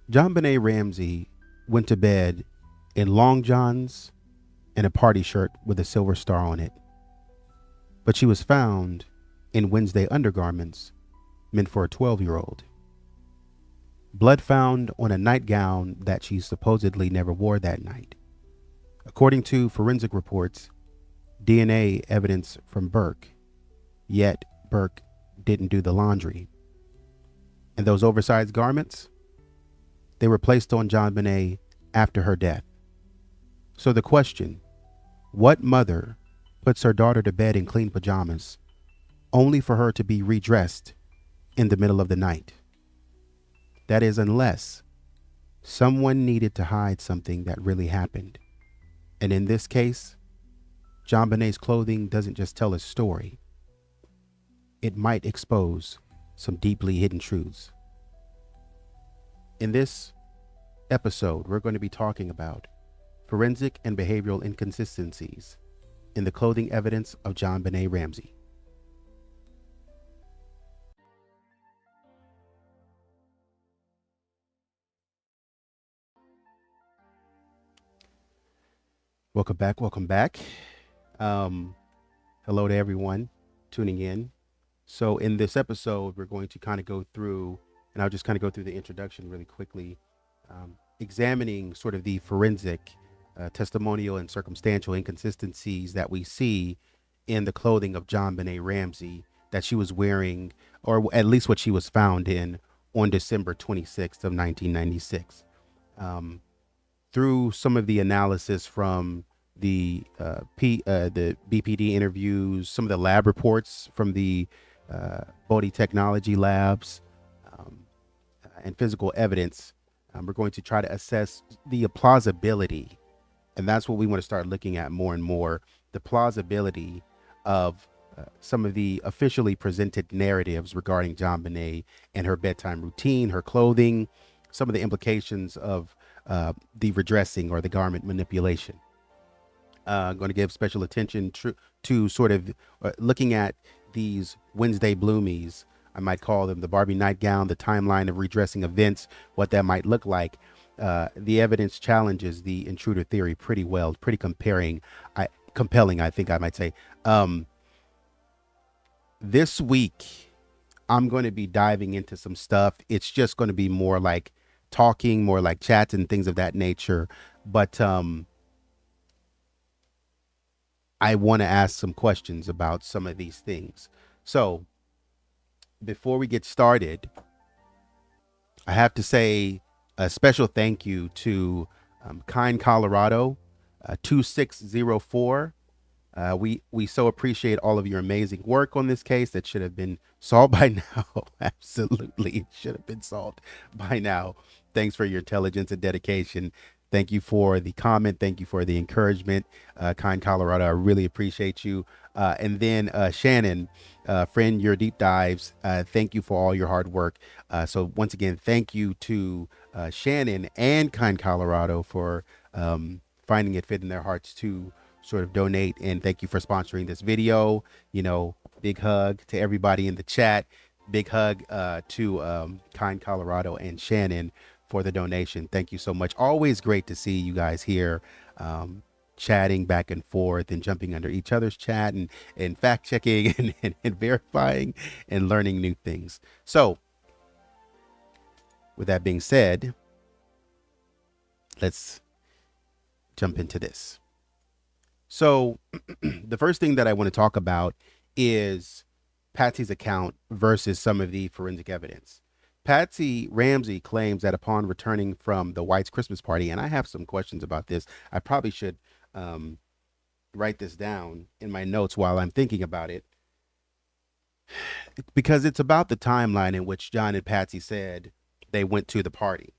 JonBenet Ramsey went to bed in long johns and a party shirt with a silver star on it, but she was found in Wednesday undergarments meant for a 12-year-old. Blood found on a nightgown that she supposedly never wore that night. According to forensic reports, DNA evidence from Burke, yet Burke didn't do the laundry. And those oversized garments, they were placed on JonBenet after her death. So the question, what mother puts her daughter to bed in clean pajamas only for her to be redressed in the middle of the night? That is, unless someone needed to hide something that really happened. And in this case, JonBenet's clothing doesn't just tell a story. It might expose some deeply hidden truths. In this episode, we're going to be talking about forensic and behavioral inconsistencies in the clothing evidence of JonBenet Ramsey. Welcome back. Welcome back. Hello to everyone tuning in. So in this episode, we're going to kind of go through, and I'll just kind of go through the introduction really quickly, examining sort of the forensic, testimonial, and circumstantial inconsistencies that we see in the clothing of JonBenet Ramsey that she was wearing, or at least what she was found in, on December 26th of 1996. Through some of the analysis from the BPD interviews, some of the lab reports from the Bodhi Technology Labs, um, and physical evidence, we're going to try to assess the plausibility, and that's what we want to start looking at more and more, the plausibility of some of the officially presented narratives regarding JonBenet and her bedtime routine, her clothing, some of the implications of the redressing or the garment manipulation. Going to give special attention to sort of looking at these Wednesday bloomies. I might call them the Barbie nightgown, the timeline of redressing events, what that might look like. The evidence challenges the intruder theory pretty well, pretty compelling, I think I might say. This week, I'm going to be diving into some stuff. It's just going to be more like talking, more like chats and things of that nature. But I want to ask some questions about some of these things. So before we get started, I have to say a special thank you to Kind Colorado 2604. We so appreciate all of your amazing work on this case that should have been solved by now. Absolutely, it should have been solved by now. Thanks for your intelligence and dedication. Thank you for the comment. Thank you for the encouragement, Kind Colorado. I really appreciate you. And then Shannon, friend, your deep dives. Thank you for all your hard work. So once again, thank you to Shannon and Kind Colorado for finding it fit in their hearts to sort of donate, and thank you for sponsoring this video. Big hug to everybody in the chat. Big hug to Kind Colorado and Shannon for the donation. Thank you so much. Always great to see you guys here, chatting back and forth and jumping under each other's chat and fact checking and verifying and learning new things. So with that being said, let's jump into this. So the first thing that I want to talk about is Patsy's account versus some of the forensic evidence. Patsy Ramsey claims that upon returning from the White's Christmas party, and I have some questions about this. I probably should write this down in my notes while I'm thinking about it, because it's about the timeline in which John and Patsy said they went to the party.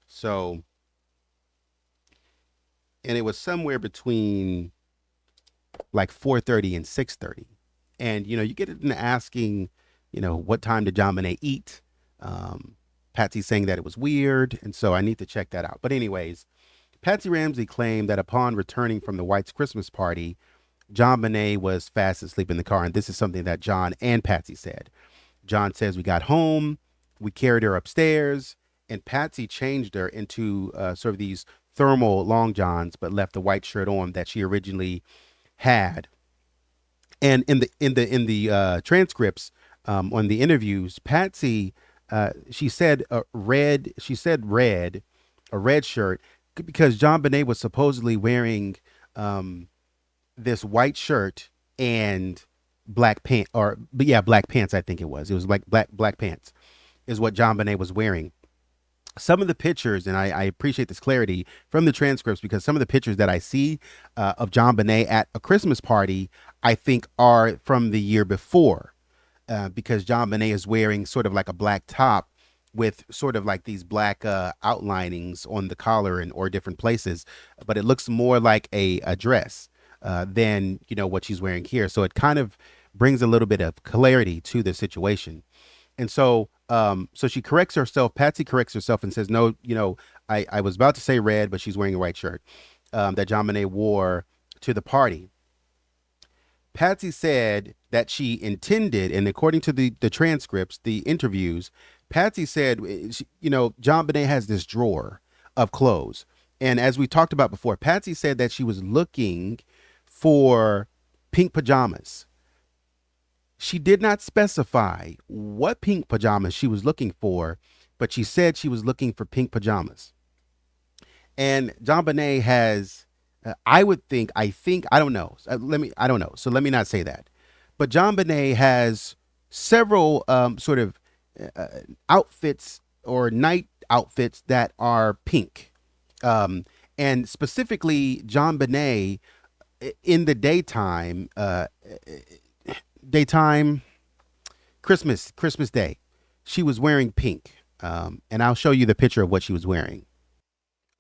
So, and it was somewhere between like 4:30 and 6:30. And, you get into asking, what time did JonBenet eat? Patsy saying that it was weird. And so I need to check that out. But anyways, Patsy Ramsey claimed that upon returning from the White's Christmas party, JonBenet was fast asleep in the car, and this is something that John and Patsy said. John says, we got home, we carried her upstairs, and Patsy changed her into sort of these thermal long johns, but left the white shirt on that she originally had. And in the transcripts on the interviews, Patsy she said red. She said red, a red shirt, because JonBenet was supposedly wearing this white shirt and black pants, or but yeah, black pants. I think it was. It was like black pants is what JonBenet was wearing. Some of the pictures, and I appreciate this clarity from the transcripts, because some of the pictures that I see of JonBenet at a Christmas party, I think are from the year before, because JonBenet is wearing sort of like a black top with sort of like these black outlinings on the collar and or different places, but it looks more like a dress than what she's wearing here. So it kind of brings a little bit of clarity to the situation. And so she corrects herself. Patsy corrects herself and says, no, I was about to say red, but she's wearing a white shirt that JonBenet wore to the party. Patsy said that she intended, and according to the transcripts, the interviews, Patsy said, JonBenet has this drawer of clothes. And as we talked about before, Patsy said that she was looking for pink pajamas. She did not specify what pink pajamas she was looking for, but she said she was looking for pink pajamas. And JonBenet has, I don't know. I don't know. So let me not say that. But JonBenet has several sort of outfits or night outfits that are pink. And specifically, JonBenet in the daytime Christmas Day, she was wearing pink, and I'll show you the picture of what she was wearing.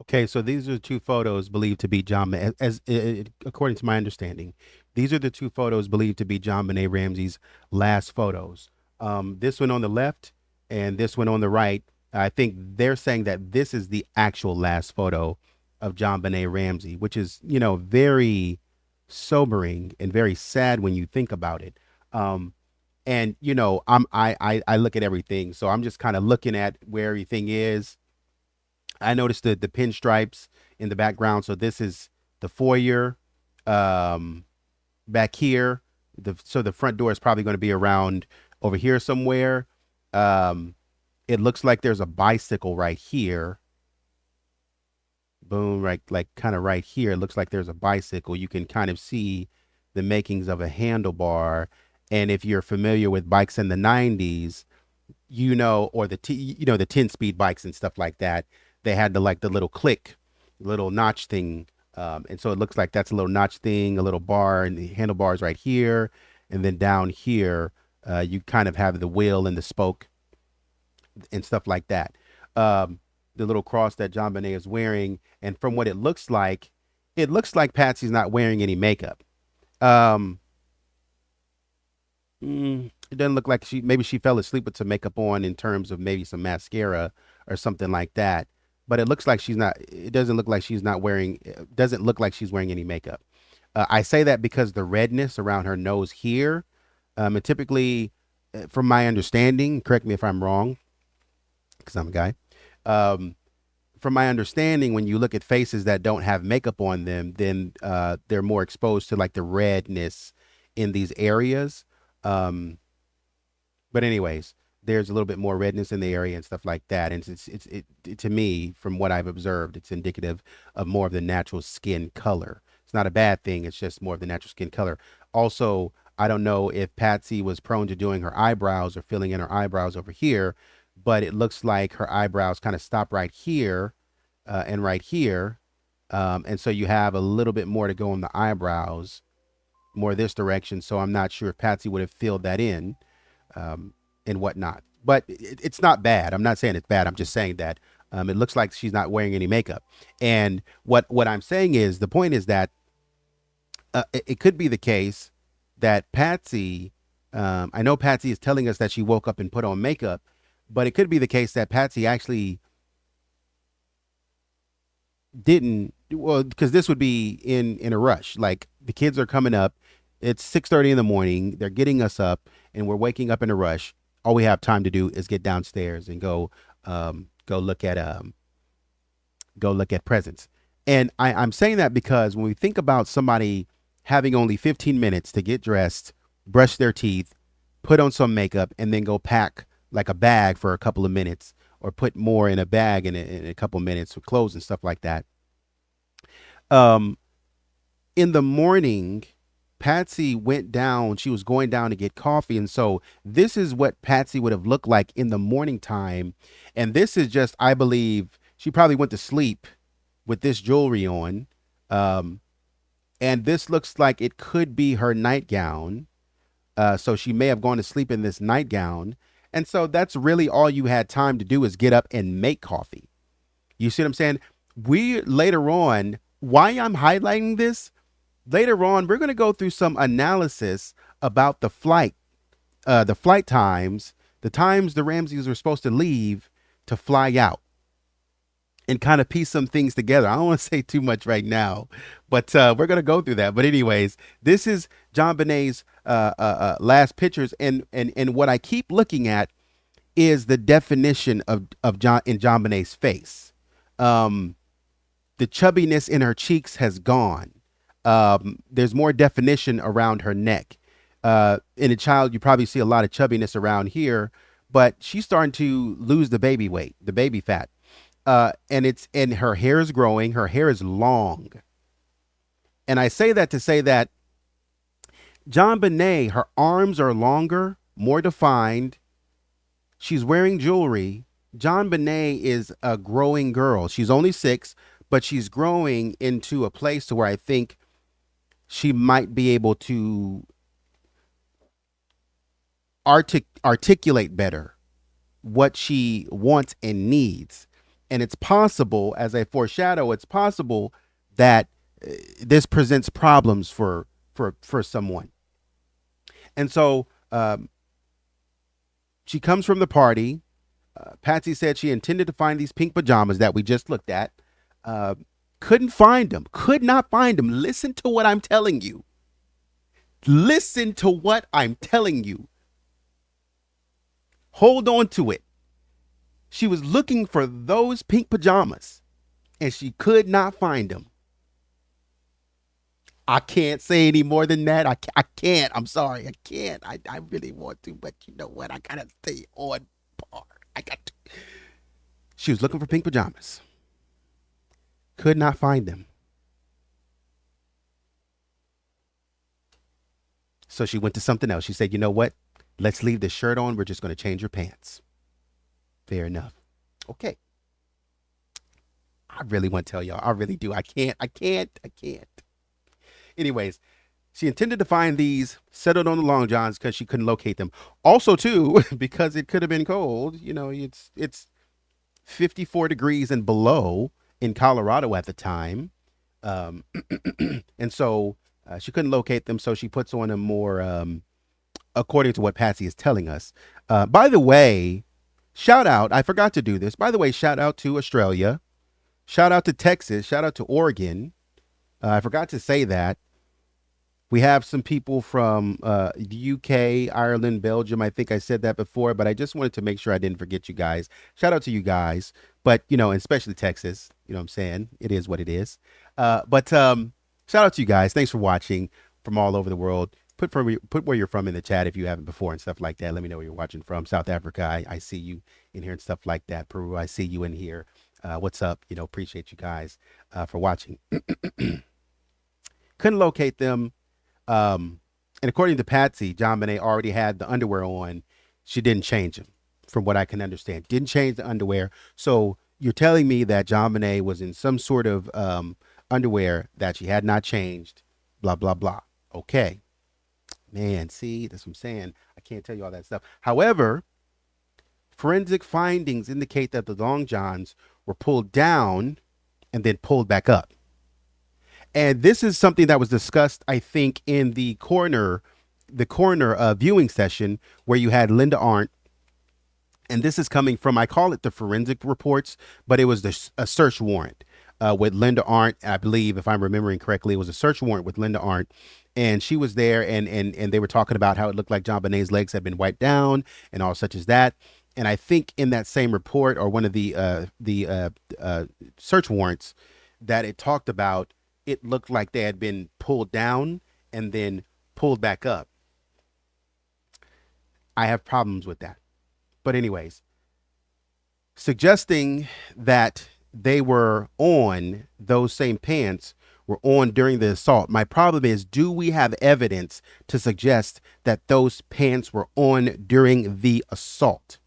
Okay, so these are the two photos believed to be according to my understanding, these are the two photos believed to be JonBenet Ramsey's last photos. This one on the left and this one on the right. I think they're saying that this is the actual last photo of JonBenet Ramsey, which is very sobering and very sad when you think about it. And I look at everything, so I'm just kind of looking at where everything is. I noticed the pinstripes in the background. So this is the foyer. Back here, so the front door is probably going to be around over here somewhere. It looks like there's a bicycle right here. Boom, right, like kind of right here. It looks like there's a bicycle. You can kind of see the makings of a handlebar. And if you're familiar with bikes in the 90s, or the 10-speed bikes and stuff like that, they had the little click, little notch thing. And so it looks like that's a little notch thing, a little bar, and the handlebars right here. And then down here, you kind of have the wheel and the spoke and stuff like that. The little cross that JonBenet is wearing. And from what it looks like Patsy's not wearing any makeup. It doesn't look like maybe she fell asleep with some makeup on, in terms of maybe some mascara or something like that. But it doesn't look like she's wearing any makeup. I say that because the redness around her nose here, and typically, from my understanding, correct me if I'm wrong, because I'm a guy. From my understanding, when you look at faces that don't have makeup on them, then they're more exposed to like the redness in these areas. But anyways, there's a little bit more redness in the area and stuff like that. And it to me, from what I've observed, it's indicative of more of the natural skin color. It's not a bad thing. It's just more of the natural skin color. Also, I don't know if Patsy was prone to doing her eyebrows or filling in her eyebrows over here, but it looks like her eyebrows kind of stop right here and right here. And so you have a little bit more to go on the eyebrows, more this direction. So I'm not sure if Patsy would have filled that in and whatnot. But it's not bad. I'm not saying it's bad. I'm just saying that it looks like she's not wearing any makeup. And what I'm saying is, the point is that it could be the case that Patsy, I know Patsy is telling us that she woke up and put on makeup, but it could be the case that Patsy actually didn't Well, because this would be in a rush. Like the kids are coming up. It's 6:30 in the morning. They're getting us up, and we're waking up in a rush. All we have time to do is get downstairs and go look at presents. And I'm saying that because when we think about somebody having only 15 minutes to get dressed, brush their teeth, put on some makeup, and then go pack like a bag for a couple of minutes, or put more in a bag in a couple of minutes with clothes and stuff like that. Um, in the morning, Patsy went down. She was going down to get coffee. And so this is what Patsy would have looked like in the morning time. And this is just, I believe, she probably went to sleep with this jewelry on. Um, and this looks like it could be her nightgown. So she may have gone to sleep in this nightgown. And so that's really all you had time to do is get up and make coffee. You see what I'm saying? We later on, why I'm highlighting this, later on, we're going to go through some analysis about the flight times, the times the Ramseys were supposed to leave to fly out, and kind of piece some things together. I don't want to say too much right now, but we're going to go through that. But anyways, this is JonBenét's last pictures. And what I keep looking at is the definition of JonBenét's face. The chubbiness in her cheeks has gone. There's more definition around her neck. In a child, you probably see a lot of chubbiness around here, but she's starting to lose the baby weight, the baby fat. And her hair is growing. Her hair is long. And I say that to say that JonBenet, her arms are longer, more defined. She's wearing jewelry. JonBenet is a growing girl. She's only 6, but she's growing into a place to where I think she might be able to articulate better what she wants and needs. And it's possible, as I foreshadow, it's possible that this presents problems for someone. And so she comes from the party. Patsy said she intended to find these pink pajamas that we just looked at. Couldn't find them. Could not find them. Listen to what I'm telling you. Listen to what I'm telling you. Hold on to it. She was looking for those pink pajamas and she could not find them. I can't say any more than that. I can't. I'm sorry. I can't. I really want to, but you know what? I gotta stay on par. I got to. She was looking for pink pajamas. Could not find them. So she went to something else. She said, you know what? Let's leave this shirt on. We're just going to change your pants. Fair enough. Okay. I really want to tell y'all. I really do. I can't. Anyways, she intended to find these, settled on the long johns because she couldn't locate them. Also, too, because it could have been cold. You know, it's 54 degrees and below in Colorado at the time. And so she couldn't locate them. So she puts on a more, according to what Patsy is telling us. By the way, shout out. I forgot to do this. By the way, shout out to Australia. Shout out to Texas. Shout out to Oregon. I forgot to say that. We have some people from the UK, Ireland, Belgium. I think I said that before, but I just wanted to make sure I didn't forget you guys. Shout out to you guys. But, you know, especially Texas, you know what I'm saying? It is what it is. But shout out to you guys. Thanks for watching from all over the world. Put where you're from in the chat if you haven't before and stuff like that. Let me know where you're watching from. South Africa, I see you in here and stuff like that. Peru, I see you in here. What's up? You know, appreciate you guys for watching. Couldn't locate them. And according to Patsy, JonBenet already had the underwear on. She didn't change them, from what I can understand. Didn't change the underwear. So you're telling me that JonBenet was in some sort of underwear that she had not changed, blah, blah, blah. Okay. Man, see, that's what I'm saying. I can't tell you all that stuff. However, forensic findings indicate that the long johns were pulled down and then pulled back up. And this is something that was discussed, I think, in the coroner viewing session where you had Linda Arndt. And this is coming from, I call it the forensic reports, but it was a search warrant. with Linda Arndt. I believe, if I'm remembering correctly, it was a search warrant with Linda Arndt, and she was there, and they were talking about how it looked like JonBenét's legs had been wiped down and all such as that. And I think in that same report, or one of the search warrants, that it talked about, it looked like they had been pulled down and then pulled back up. I have problems with that. But anyways, suggesting that they were on, those same pants were on during the assault. My problem is, do we have evidence to suggest that those pants were on during the assault?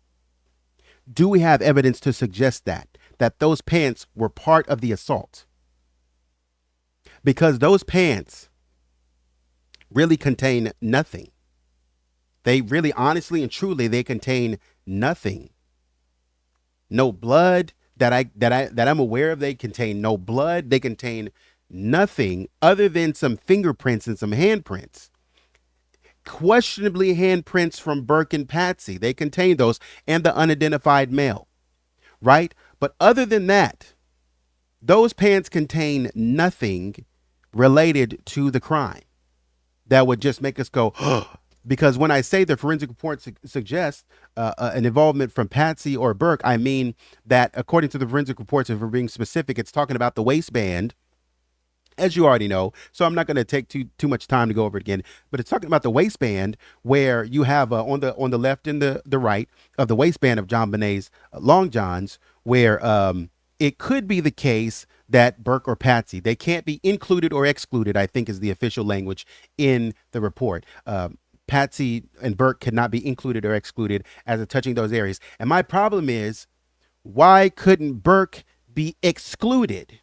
Do we have evidence to suggest that those pants were part of the assault? Because those pants really contain nothing. They really, honestly and truly, they contain nothing. No blood that I'm aware of. They contain no blood. They contain nothing other than some fingerprints and some handprints. Questionably handprints from Burke and Patsy. They contain those, and the unidentified male, right? But other than that, those pants contain nothing related to the crime that would just make us go, because when I say the forensic report suggests an involvement from Patsy or Burke, I mean that according to the forensic reports, if we're being specific, it's talking about the waistband, as you already know. So I'm not going to take too much time to go over it again, but it's talking about the waistband, where you have on the left and the right of the waistband of JonBenét's long johns, where it could be the case that Burke or Patsy, they can't be included or excluded, I think is the official language in the report. Patsy and Burke cannot be included or excluded as a touching those areas. And my problem is, why couldn't Burke be excluded?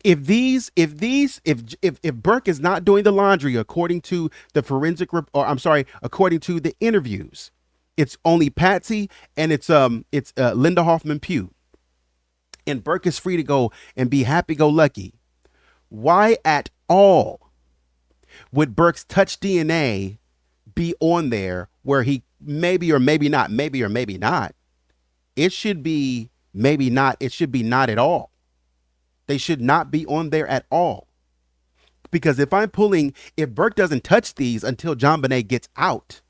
If Burke is not doing the laundry according to the forensic according to the interviews, it's only Patsy and it's Linda Hoffman Pugh, and Burke is free to go and be happy-go-lucky. Why at all would Burke's touch DNA be on there, where he maybe or maybe not, it should be maybe not, it should be not at all. They should not be on there at all. Because if Burke doesn't touch these until JonBenet gets out,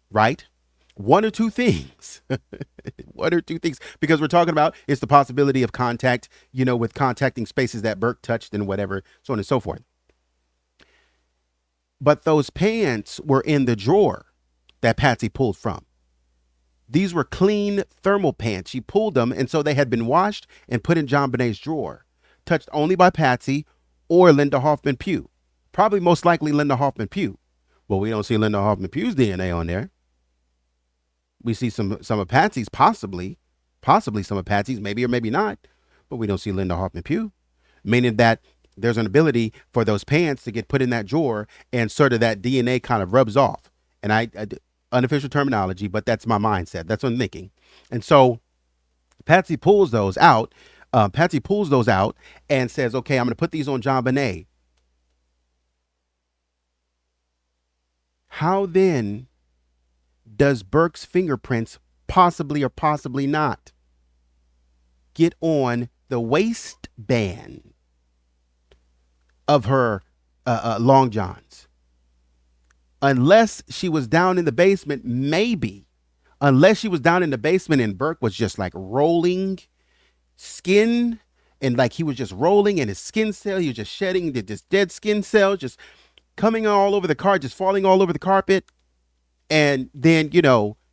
right? One or two things, because we're talking about, it's the possibility of contact, with contacting spaces that Burke touched and whatever, so on and so forth. But those pants were in the drawer that Patsy pulled from. These were clean thermal pants. She pulled them, and so they had been washed and put in JonBenet's drawer, touched only by Patsy or Linda Hoffman Pugh. Probably most likely Linda Hoffman Pugh. Well, we don't see Linda Hoffman Pugh's DNA on there. We see some of Patsy's, possibly some of Patsy's, maybe or maybe not, but we don't see Linda Hoffman Pugh, meaning that there's an ability for those pants to get put in that drawer and sort of that DNA kind of rubs off. And I unofficial terminology, but that's my mindset. That's what I'm thinking. And so Patsy pulls those out. And says, okay, I'm going to put these on JonBenet. How then does Burke's fingerprints possibly or possibly not get on the waistband of her long johns? Unless she was down in the basement, maybe. Unless she was down in the basement and Burke was just like rolling skin, and like he was just rolling in his skin cell. He was just shedding this dead skin cells, just coming all over the car, just falling all over the carpet. And then,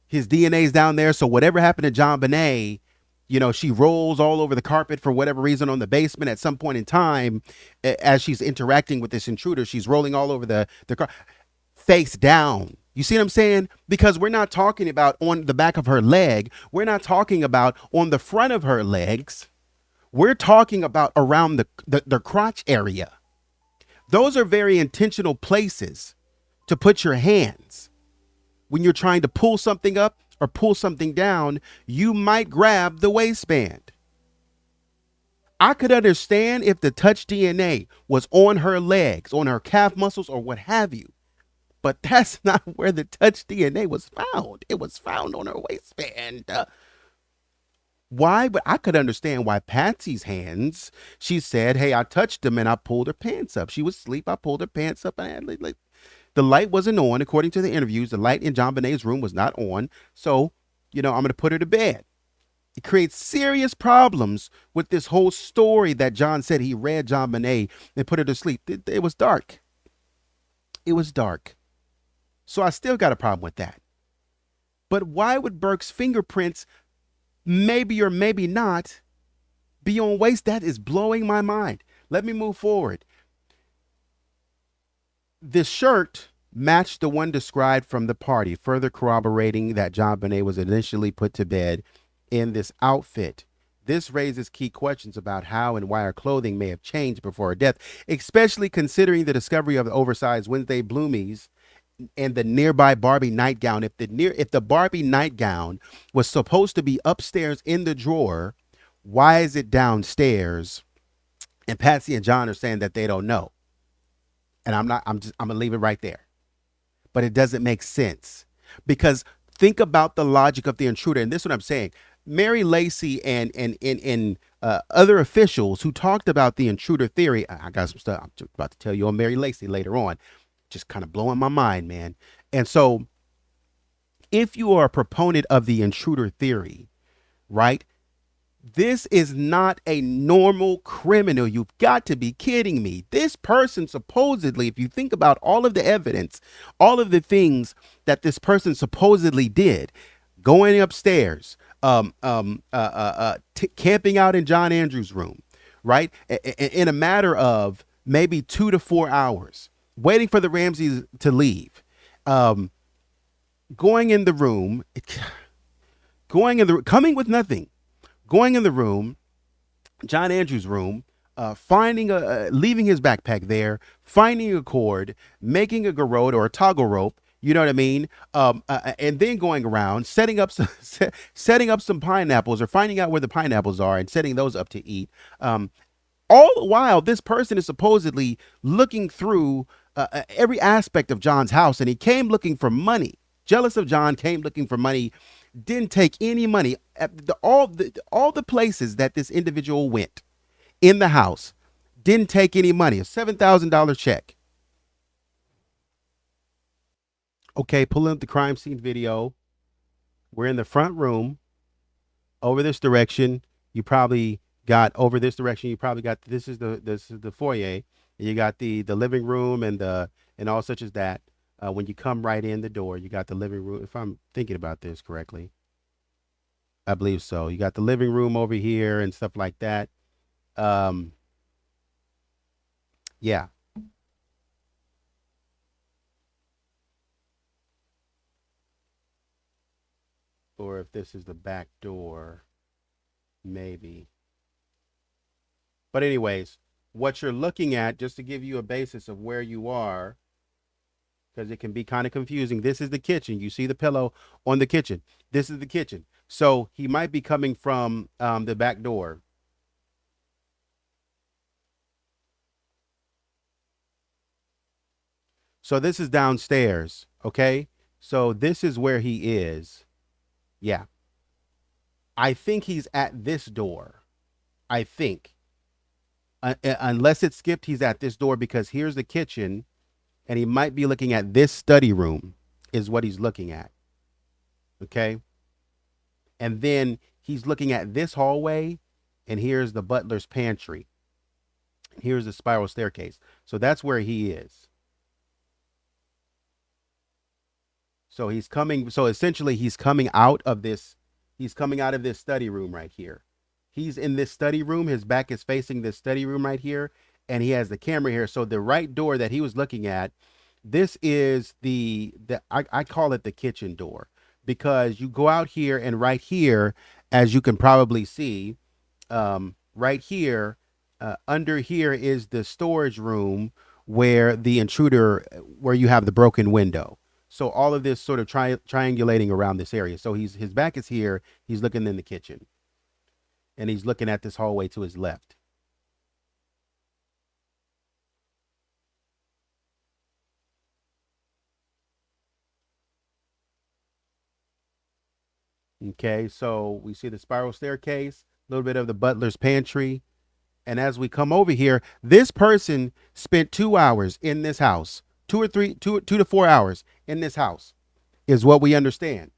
his DNA's down there. So whatever happened to JonBenet, she rolls all over the carpet for whatever reason on the basement at some point in time. As she's interacting with this intruder, she's rolling all over the car, face down. You see what I'm saying? Because we're not talking about on the back of her leg. We're not talking about on the front of her legs. We're talking about around the crotch area. Those are very intentional places to put your hands. When you're trying to pull something up or pull something down, you might grab the waistband. I could understand if the touch DNA was on her legs, on her calf muscles, or what have you. But that's not where the touch DNA was found. It was found on her waistband. Why? But I could understand why Patsy's hands, she said, hey, I touched them and I pulled her pants up. She was asleep. I pulled her pants up and I had, like, the light wasn't on. According to the interviews, the light in JonBenet's room was not on. So, I'm going to put her to bed. It creates serious problems with this whole story that John said he read JonBenet and put her to sleep. It was dark. It was dark. So I still got a problem with that. But why would Burke's fingerprints, maybe or maybe not, be on waist? That is blowing my mind. Let me move forward. The shirt matched the one described from the party, further corroborating that JonBenet was initially put to bed in this outfit. This raises key questions about how and why her clothing may have changed before her death, especially considering the discovery of the oversized Wednesday bloomies and the nearby Barbie nightgown. If the Barbie nightgown was supposed to be upstairs in the drawer, why is it downstairs? And Patsy and John are saying that they don't know. And I'm gonna leave it right there. But it doesn't make sense, because think about the logic of the intruder. And this is what I'm saying. Mary Lacey and other officials who talked about the intruder theory. I got some stuff I'm about to tell you on Mary Lacey later on. Just kind of blowing my mind, man. And so if you are a proponent of the intruder theory, right? This is not a normal criminal. You've got to be kidding me. This person supposedly, if you think about all of the evidence, all of the things that this person supposedly did, going upstairs, camping out in John Andrews' room, right? In a matter of maybe 2 to 4 hours, waiting for the Ramseys to leave, going in the room, coming with nothing, going in the room, John Andrews' room, leaving his backpack there, finding a cord, making a garrote or a toggle rope. You know what I mean? And then going around, setting up some pineapples, or finding out where the pineapples are and setting those up to eat. All the while, this person is supposedly looking through every aspect of John's house, and he came looking for money. Jealous of John, came looking for money, didn't take any money at all the places that this individual went in the house. Didn't take any money. A $7,000 check. Okay, pulling up the crime scene video. We're in the front room. Over this direction, you probably got over this direction. You probably got this is the foyer. You got the living room and all such as that. When you come right in the door, you got the living room. If I'm thinking about this correctly, I believe so. You got the living room over here and stuff like that. Um, yeah. Or if this is the back door, maybe. But anyways, what you're looking at, just to give you a basis of where you are, because it can be kind of confusing. This is the kitchen. You see the pillow on the kitchen. This is the kitchen. So he might be coming from the back door. So this is downstairs. Okay. So this is where he is. Yeah. I think he's at this door. I think. Unless it's skipped, he's at this door, because here's the kitchen, and he might be looking at this study room, is what he's looking at. Okay. And then he's looking at this hallway, and here's the butler's pantry. Here's the spiral staircase. So that's where he is. So he's coming. So essentially, he's coming out of this study room right here. He's in this study room. His back is facing this study room right here. And he has the camera here. So the right door that he was looking at, this is I call it the kitchen door, because you go out here, and right here, as you can probably see, right here, under here is the storage room where the intruder, where you have the broken window. So all of this sort of triangulating around this area. So his back is here. He's looking in the kitchen, and he's looking at this hallway to his left. Okay, so we see the spiral staircase, a little bit of the butler's pantry. And as we come over here, this person spent 2 hours in this house, 2 to 4 hours in this house, is what we understand.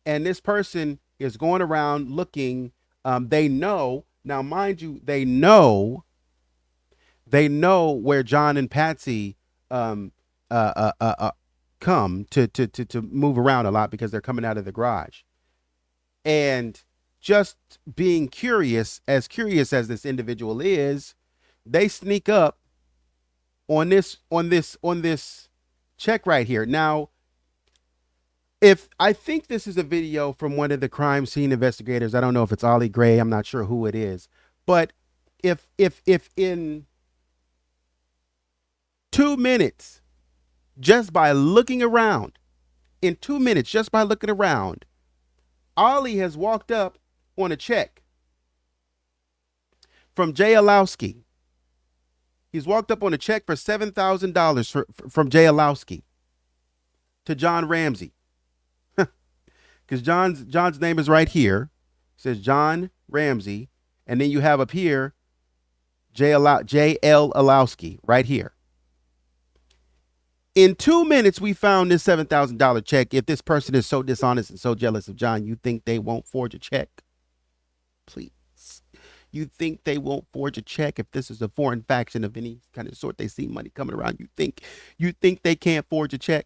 And this person is going around looking. They know now, mind you, they know where John and Patsy um, come to move around a lot because they're coming out of the garage. And just being curious as this individual is, they sneak up on this check right here. Now, if I think this is a video from one of the crime scene investigators, I don't know if it's Ollie Gray, I'm not sure who it is, but if in 2 minutes, just by looking around, in 2 minutes, just by looking around, Ollie has walked up on a check from Jay Alowski. He's walked up on a check for $7,000 from Jay Alowski to John Ramsey. Because John's name is right here. It says John Ramsey. And then you have up here J.L. Alowski right here. In 2 minutes, we found this $7,000 check. If this person is so dishonest and so jealous of John, you think they won't forge a check? Please. You think they won't forge a check if this is a foreign faction of any kind of sort? They see money coming around. You think they can't forge a check?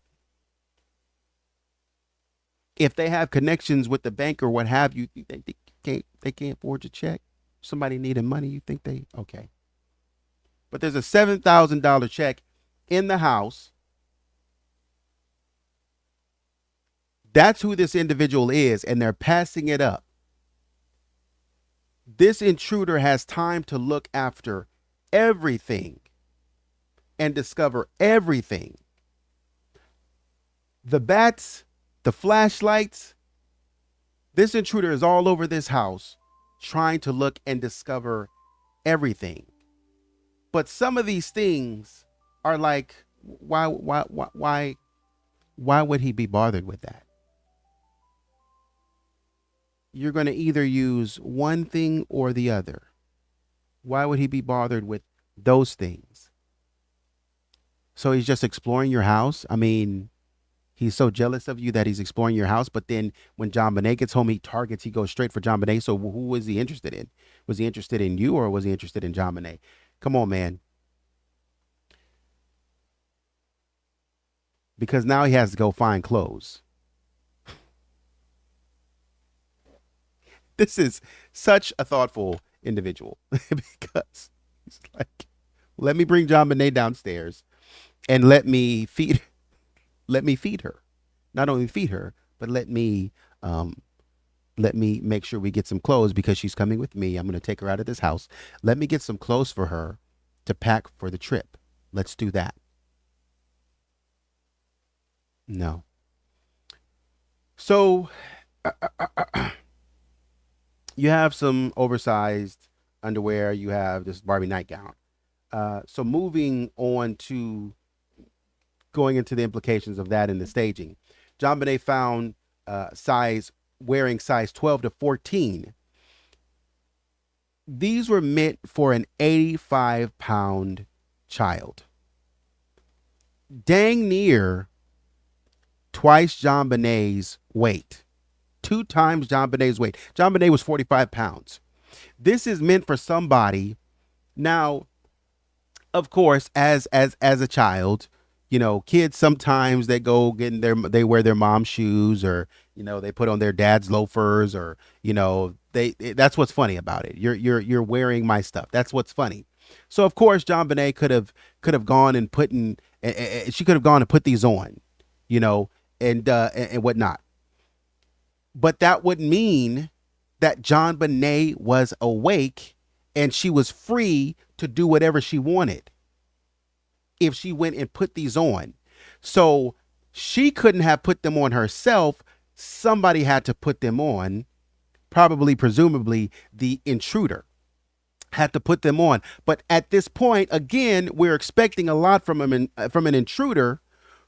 If they have connections with the bank or what have you, they can't forge a check? Somebody needing money, you think they okay? But there's a $7,000 check in the house. That's who this individual is, and they're passing it up. This intruder has time to look after everything and discover everything. The bats, the flashlights. This intruder is all over this house trying to look and discover everything. But some of these things are like, why would he be bothered with that? You're going to either use one thing or the other. Why would he be bothered with those things? So he's just exploring your house. I mean, he's so jealous of you that he's exploring your house. But then when JonBenet gets home, he goes straight for JonBenet. So who was he interested in? Was he interested in you or was he interested in JonBenet? Come on, man. Because now he has to go find clothes. This is such a thoughtful individual because he's like, let me bring JonBenet downstairs and let me feed her. Not only feed her, but let me make sure we get some clothes because she's coming with me. I'm going to take her out of this house. Let me get some clothes for her to pack for the trip. Let's do that. No. So you have some oversized underwear. You have this Barbie nightgown. So moving on to going into the implications of that in the staging, JonBenet found wearing size 12 to 14. These were meant for an 85-pound child. Dang near twice JonBenet's weight. 2 times JonBenet's weight. JonBenet was 45 pounds. This is meant for somebody. Now, of course, as a child, kids sometimes they they wear their mom's shoes, or they put on their dad's loafers, or that's what's funny about it. You're wearing my stuff. That's what's funny. So of course JonBenet could have gone and she could have gone and put these on, and whatnot. But that would mean that JonBenet was awake and she was free to do whatever she wanted if she went and put these on. So she couldn't have put them on herself. Somebody had to put them on. Presumably the intruder had to put them on. But at this point, again, we're expecting a lot from an intruder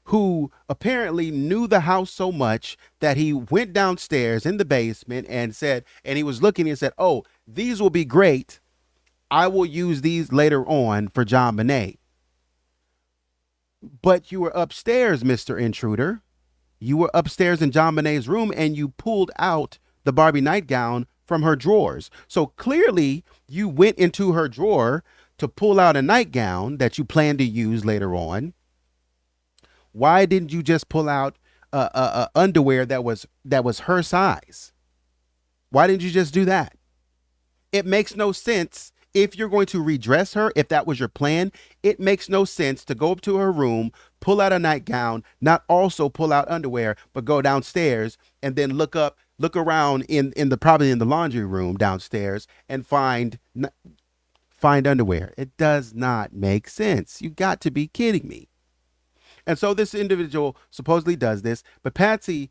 who apparently knew the house so much that he went downstairs in the basement and said, and he was looking and said, oh, these will be great. I will use these later on for JonBenet. But you were upstairs, Mr. Intruder. You were upstairs in JonBenet's room and you pulled out the Barbie nightgown from her drawers. So clearly you went into her drawer to pull out a nightgown that you plan to use later on. Why didn't you just pull out underwear that was her size? Why didn't you just do that? It makes no sense. If you're going to redress her, if that was your plan, it makes no sense to go up to her room, pull out a nightgown, not also pull out underwear, but go downstairs and then look around in the probably in the laundry room downstairs and find underwear. It does not make sense. You got to be kidding me. And so this individual supposedly does this, but Patsy,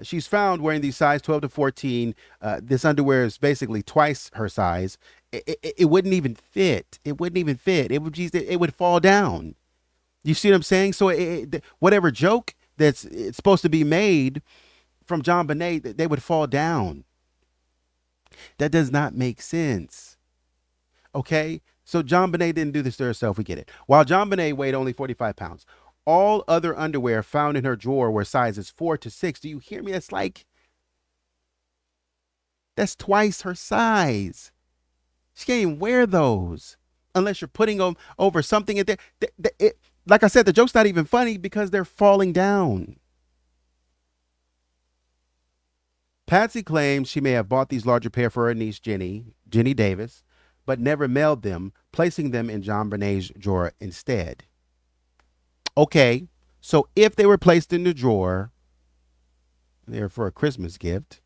she's found wearing these size 12 to 14. This underwear is basically twice her size. It wouldn't even fit. It wouldn't even fit. It would fall down. You see what I'm saying? So whatever joke it's supposed to be made from JonBenet, they would fall down. That does not make sense. Okay? So JonBenet didn't do this to herself. We get it. While JonBenet weighed only 45 pounds, all other underwear found in her drawer were sizes 4 to 6. Do you hear me? That's twice her size. She can't even wear those unless you're putting them over something. Like I said, the joke's not even funny because they're falling down. Patsy claims she may have bought these larger pair for her niece, Jenny Davis, but never mailed them, placing them in JonBenet's drawer instead. Okay, so if they were placed in the drawer, they're for a Christmas gift,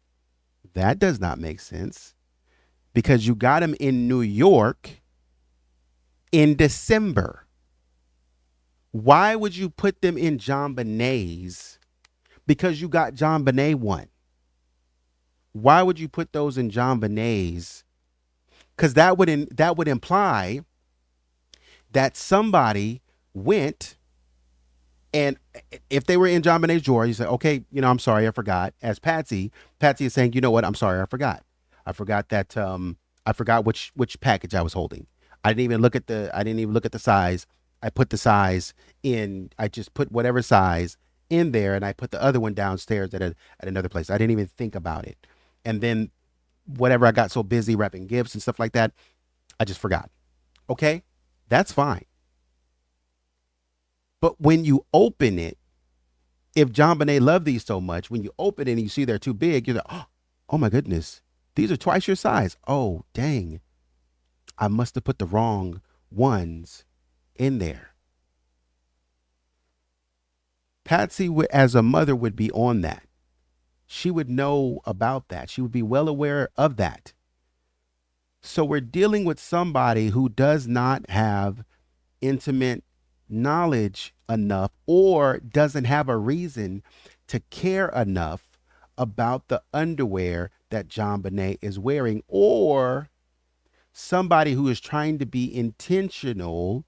that does not make sense because you got them in New York in December. Why would you put them in JonBenet's? Because you got JonBenet one. Why would you put those in JonBenet's? Because that would imply that somebody went, and if they were in JonBenet's drawer, you say, okay, I'm sorry, I forgot. As Patsy is saying, you know what, I'm sorry, I forgot. I forgot that I forgot which package I was holding. I didn't even look at the size. I put the size in. I just put whatever size in there, and I put the other one downstairs at another place. I didn't even think about it, and then whatever, I got so busy wrapping gifts and stuff like that, I just forgot. Okay, that's fine. But when you open it, if JonBenet loved these so much, when you open it and you see they're too big, you're like, oh my goodness, these are twice your size. Oh, dang. I must have put the wrong ones in there. Patsy, as a mother, would be on that. She would know about that. She would be well aware of that. So we're dealing with somebody who does not have intimate knowledge enough or doesn't have a reason to care enough about the underwear that JonBenet is wearing, or somebody who is trying to be intentional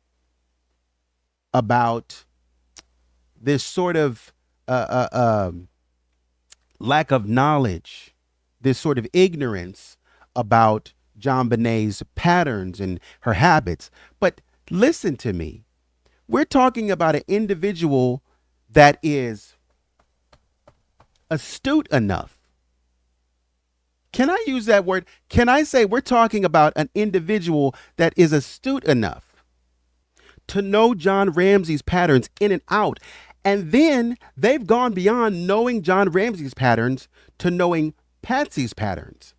about this sort of lack of knowledge, this sort of ignorance about JonBenet's patterns and her habits. But listen to me. We're talking about an individual that is astute enough. Can I use that word? Can I say we're talking about an individual that is astute enough to know John Ramsey's patterns in and out? And then they've gone beyond knowing John Ramsey's patterns to knowing Patsy's patterns.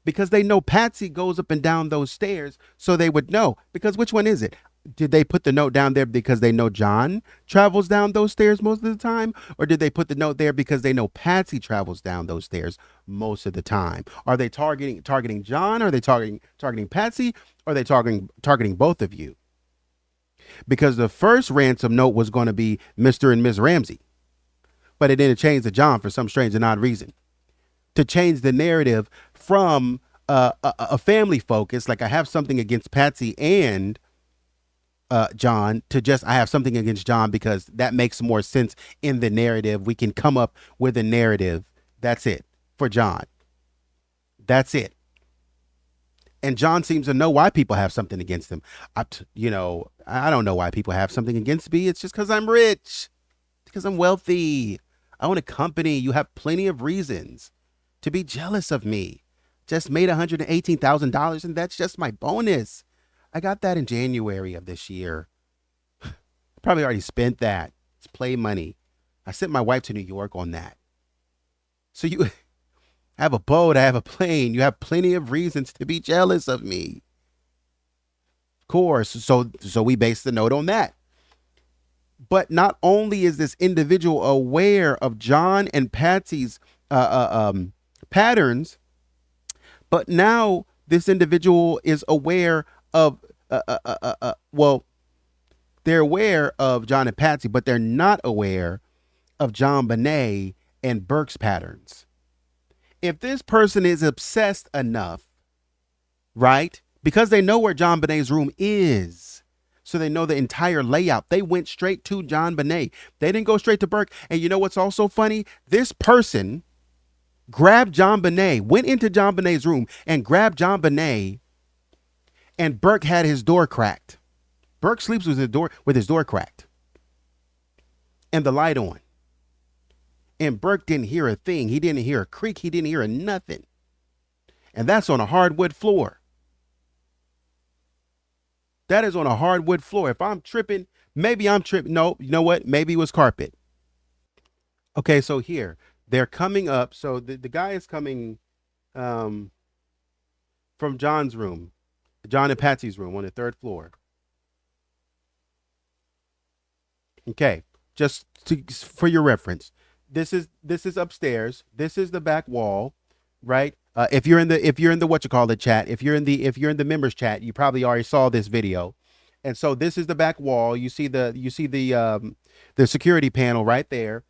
Because they know Patsy goes up and down those stairs, so they would know. Because which one is it? Did they put the note down there because they know John travels down those stairs most of the time? Or did they put the note there because they know Patsy travels down those stairs most of the time? Are they targeting John? Are they targeting Patsy? Or are they targeting both of you? Because the first ransom note was going to be Mr. and Ms. Ramsey, but it didn't change to John for some strange and odd reason. To change the narrative from a family focus, like I have something against Patsy and John to just I have something against John because that makes more sense in the narrative. We can come up with a narrative. That's it for John. That's it. And John seems to know why people have something against him. I don't know why people have something against me. It's just because I'm rich, because I'm wealthy. I own a company. You have plenty of reasons to be jealous of me. Just made $118,000, and that's just my bonus. I got that in January of this year. Probably already spent that. It's play money. I sent my wife to New York on that. So you have a boat, I have a plane. You have plenty of reasons to be jealous of me. Of course. So we base the note on that. But not only is this individual aware of John and Patsy's patterns, but now this individual is aware of well, they're aware of John and Patsy, but they're not aware of JonBenet and Burke's patterns. If this person is obsessed enough, right? Because they know where JonBenet's room is. So they know the entire layout. They went straight to JonBenet. They didn't go straight to Burke. And you know what's also funny? This person grabbed JonBenet, went into JonBenet's room and grabbed JonBenet, and Burke had his door cracked. Burke sleeps with his door cracked and the light on. And Burke didn't hear a thing. He didn't hear a creak. He didn't hear a nothing. And that's on a hardwood floor. That is on a hardwood floor. If I'm tripping, maybe I'm tripping. No, you know what? Maybe it was carpet. Okay, so here they're coming up. So the guy is coming um, from John's room, John and Patsy's room on the third floor. Okay, just for your reference, this is upstairs. This is the back wall, right? If you're in the what you call the chat, if you're in the members chat, you probably already saw this video. And so this is the back wall. You see the security panel right there.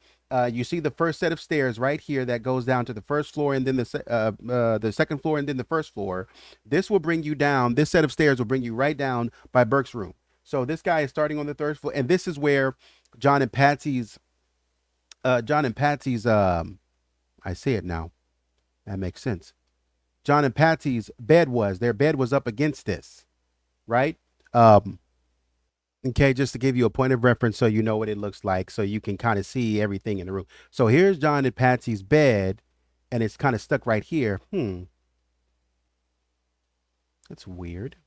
You see the first set of stairs right here that goes down to the first floor, and then the second floor, and then the first floor. This will bring you down. This set of stairs will bring you right down by Burke's room. So this guy is starting on the third floor, and this is where John and Patsy's John and Patsy's I say it now. That makes sense. John and Patsy's bed was. Their bed was up against this, right? Um, okay, just to give you a point of reference so you know what it looks like, so you can kind of see everything in the room. So here's John and Patsy's bed, and it's kind of stuck right here. That's weird.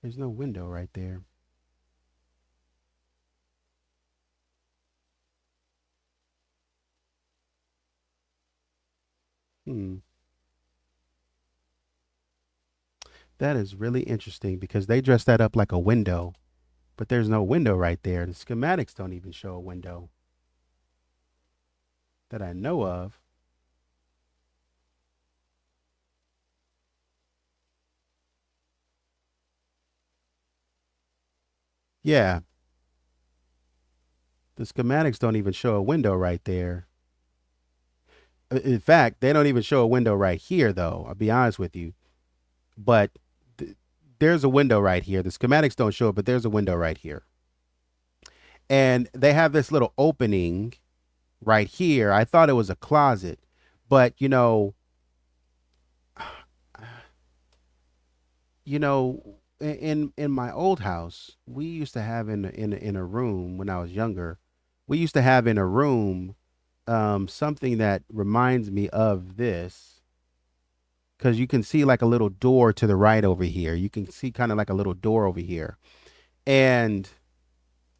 There's no window right there. Hmm. That is really interesting because they dressed that up like a window, but there's no window right there. The schematics don't even show a window that I know of. Yeah, the schematics don't even show a window right there. In fact, they don't even show a window right here, though. I'll be honest with you. But th- there's a window right here. The schematics don't show it, but there's a window right here. And they have this little opening right here. I thought it was a closet, but in my old house, we used to have in a room when I was younger. We used to have in a room something that reminds me of this because you can see like a little door to the right over here. You can see kind of like a little door over here, and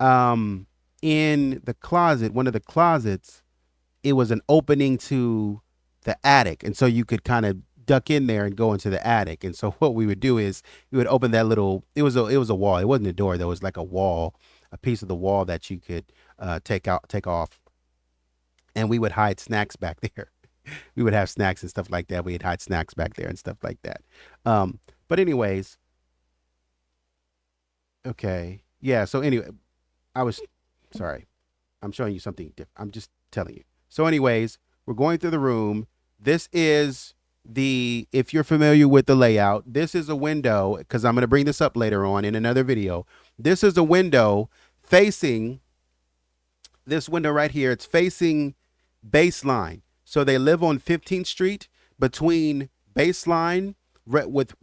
um, in the closet, one of the closets, it was an opening to the attic, and so you could kind of duck in there and go into the attic. And so what we would do is we would open that little. It was a wall. It wasn't a door. There was like a wall, a piece of the wall that you could take off, and we would hide snacks back there. We would have snacks and stuff like that. We'd hide snacks back there and stuff like that. But anyways, okay, yeah. So anyway, I was sorry. I'm showing you something different. I'm just telling you. So anyways, we're going through the room. This is if you're familiar with the layout, this is a window, because I'm going to bring this up later on in another video. This is a window facing this window right here. It's facing Baseline. So they live on 15th Street between Baseline with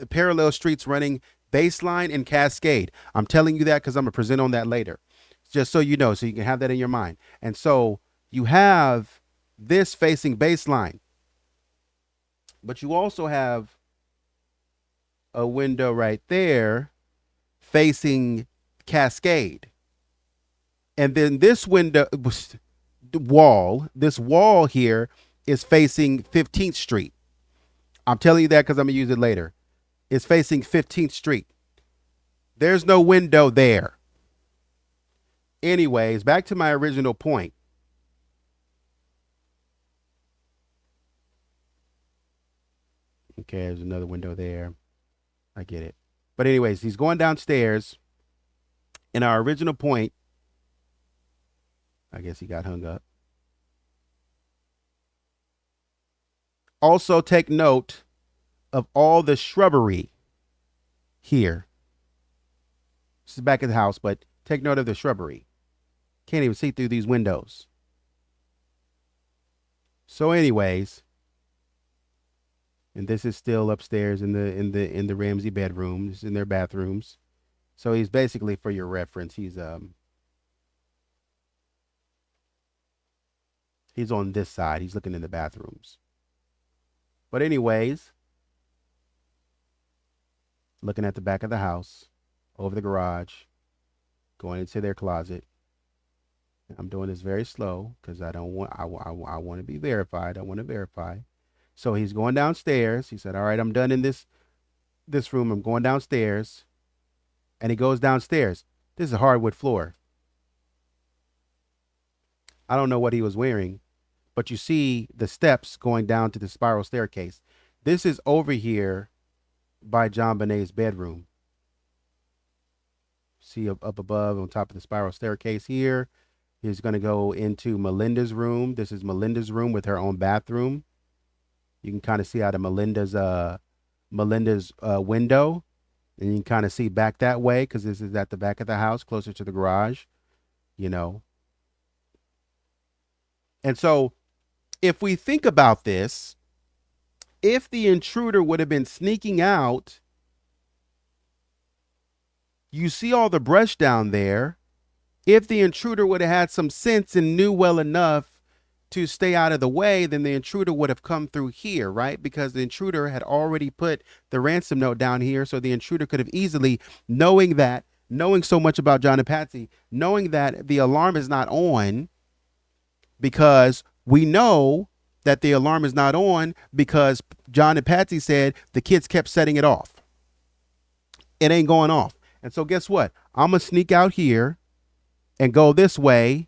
parallel streets running Baseline and Cascade. I'm telling you that because I'm going to present on that later. Just so you know, so you can have that in your mind. And so you have this facing Baseline, but you also have a window right there facing Cascade. And then this window this wall here is facing 15th Street. I'm telling you that because I'm going to use it later. It's facing 15th Street. There's no window there. Anyways, back to my original point. Okay, there's another window there. I get it. But anyways, he's going downstairs. In our original point, I guess he got hung up. Also take note of all the shrubbery here. This is back at the house, but take note of the shrubbery. Can't even see through these windows. So anyways, and this is still upstairs in the Ramsey bedroom. This is in their bathrooms. So he's basically, for your reference, he's on this side. He's looking in the bathrooms. But anyways, looking at the back of the house, over the garage, going into their closet. I'm doing this very slow because I don't want, I want to be verified. I want to verify. So he's going downstairs. He said, all right, I'm done in this room. I'm going downstairs. And he goes downstairs. This is a hardwood floor. I don't know what he was wearing, but you see the steps going down to the spiral staircase. This is over here by JonBenet's bedroom. See up above on top of the spiral staircase here. He's going to go into Melinda's room. This is Melinda's room with her own bathroom. You can kind of see out of Melinda's window. And you can kind of see back that way because this is at the back of the house, closer to the garage, you know. And so if we think about this, if the intruder would have been sneaking out, you see all the brush down there. If the intruder would have had some sense and knew well enough to stay out of the way, then the intruder would have come through here, right? Because the intruder had already put the ransom note down here. So the intruder could have easily, knowing so much about John and Patsy, knowing that the alarm is not on, because we know that the alarm is not on because John and Patsy said the kids kept setting it off. It ain't going off. And so guess what? I'm going to sneak out here and go this way,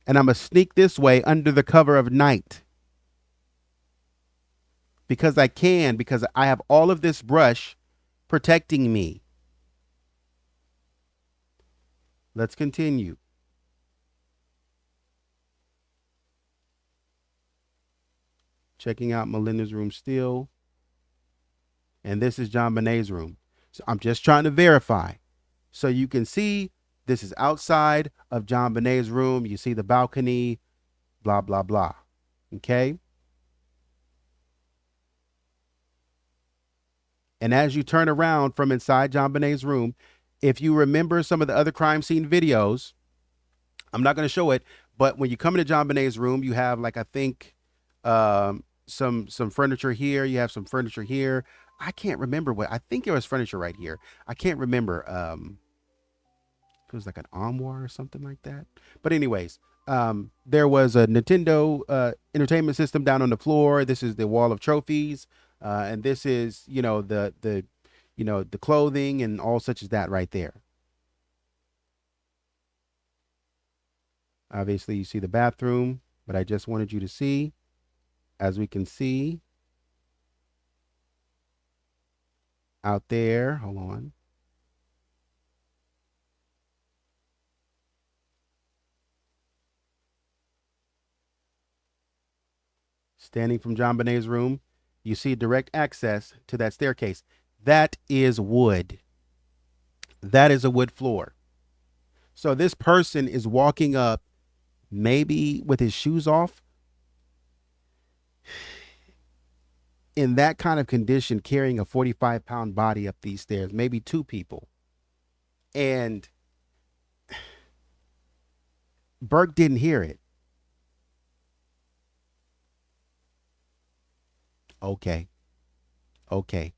and I'm going to sneak this way under the cover of night. Because I can, because I have all of this brush protecting me. Let's continue. Checking out Melinda's room still. And this is JonBenet's room. So I'm just trying to verify. So you can see this is outside of JonBenet's room. You see the balcony, blah, blah, blah. Okay. And as you turn around from inside JonBenet's room, if you remember some of the other crime scene videos, I'm not going to show it, but when you come into JonBenet's room, you have, like, I think some furniture here. You have some furniture here. I can't remember what. I think there was furniture right here. I can't remember. It was like an armoire or something like that. But anyways, there was a Nintendo entertainment system down on the floor. This is the wall of trophies, and this is, you know, the clothing and all such as that right there. Obviously, you see the bathroom, but I just wanted you to see, as we can see out there. Hold on. Standing from JonBenet's room, You see direct access to that staircase. That is wood. That is a wood floor. So this person is walking up, maybe with his shoes off, in that kind of condition, carrying a 45-pound body up these stairs, maybe two people. And Burke didn't hear it. Okay. Okay.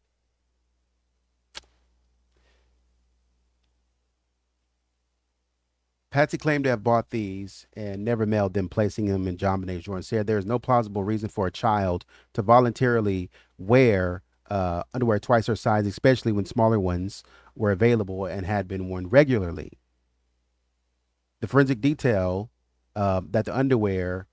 Patsy claimed to have bought these and never mailed them, placing them in JonBenét's drawer, and said there is no plausible reason for a child to voluntarily wear underwear twice her size, especially when smaller ones were available and had been worn regularly. The forensic detail that the underwear,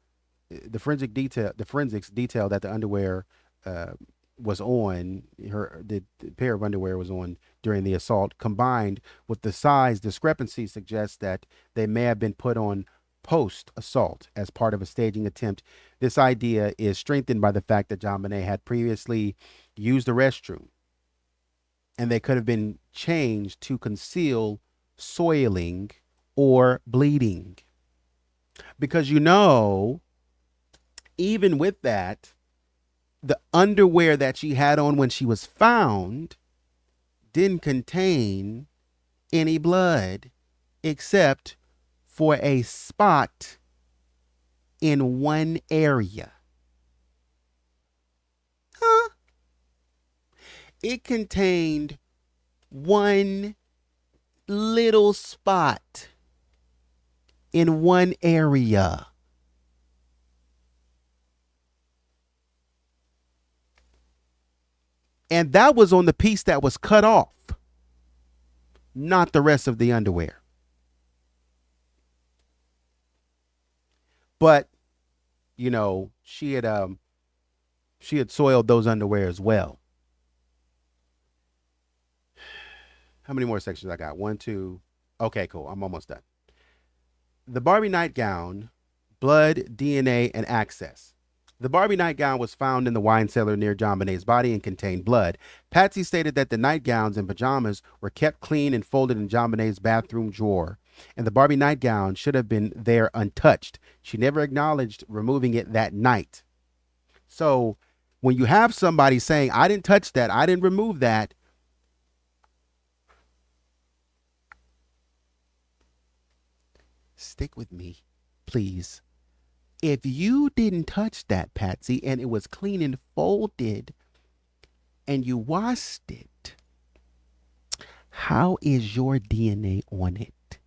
the forensics detail that the underwear uh, was on the pair of underwear was on during the assault, combined with the size discrepancy, suggests that they may have been put on post assault as part of a staging attempt. This idea is strengthened by the fact that JonBenet had previously used the restroom, and they could have been changed to conceal soiling or bleeding. Because even with that, the underwear that she had on when she was found didn't contain any blood except for a spot in one area. Huh? It contained one little spot in one area. And that was on the piece that was cut off, not the rest of the underwear. But, she had soiled those underwear as well. How many more sections I got? One, two. Okay, cool. I'm almost done. The Barbie nightgown, blood, DNA, and access. The Barbie nightgown was found in the wine cellar near JonBenét's body and contained blood. Patsy stated that the nightgowns and pajamas were kept clean and folded in JonBenét's bathroom drawer, and the Barbie nightgown should have been there untouched. She never acknowledged removing it that night. So when you have somebody saying, I didn't touch that, I didn't remove that, stick with me, please. If you didn't touch that, Patsy, and it was clean and folded, and you washed it, how is your DNA on it?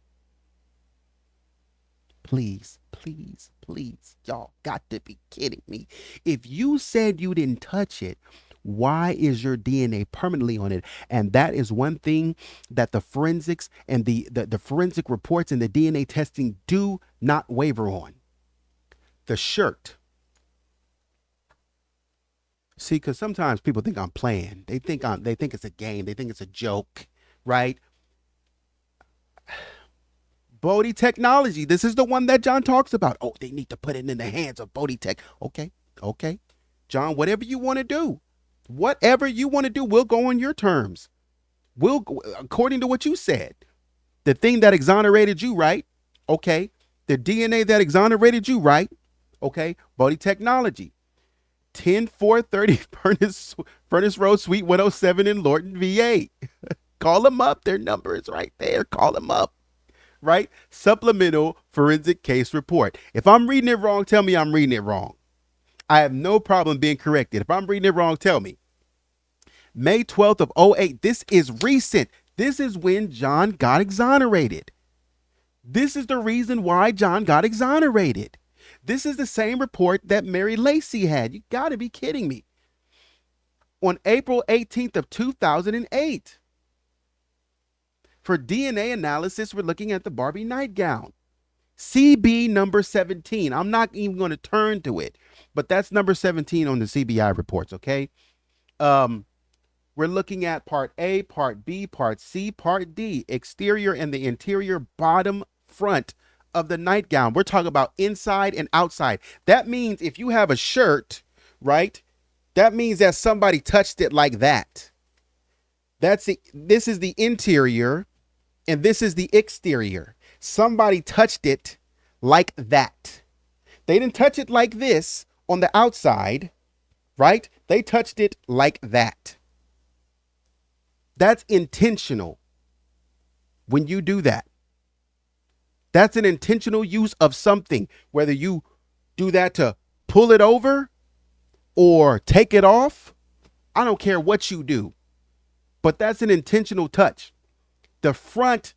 Please, please, please. Y'all got to be kidding me. If you said you didn't touch it, why is your DNA permanently on it? And that is one thing that the forensics and the forensic reports and the DNA testing do not waver on. The shirt. See, because sometimes people think I'm playing. They think it's a game. They think it's a joke, right? Bodhi technology. This is the one that John talks about. Oh, they need to put it in the hands of Bodhi Tech. Okay. John, whatever you want to do. Whatever you want to do, we'll go on your terms. We'll go according to what you said. The thing that exonerated you, right? Okay. The DNA that exonerated you, right? Okay. Bodhi technology. 10430 Furnace Road, Suite 107 in Lorton, VA. Call them up. Their number is right there. Call them up. Right? Supplemental forensic case report. If I'm reading it wrong, tell me I'm reading it wrong. I have no problem being corrected. If I'm reading it wrong, tell me. May 12th of 08. This is recent. This is when John got exonerated. This is the reason why John got exonerated. This is the same report that Mary Lacey had. You got to be kidding me. On April 18th of 2008. For DNA analysis, we're looking at the Barbie nightgown. CB number 17. I'm not even going to turn to it, but that's number 17 on the CBI reports, okay? We're looking at part A, part B, part C, part D, exterior and the interior bottom front of the nightgown. We're talking about inside and outside. That means if you have a shirt, right, That means that somebody touched it like that. This is the interior and this is the exterior. Somebody touched it like that. They didn't touch it like this on the outside, right? They touched it like that. That's intentional when you do that. That's an intentional use of something, whether you do that to pull it over or take it off. I don't care what you do, but that's an intentional touch. The front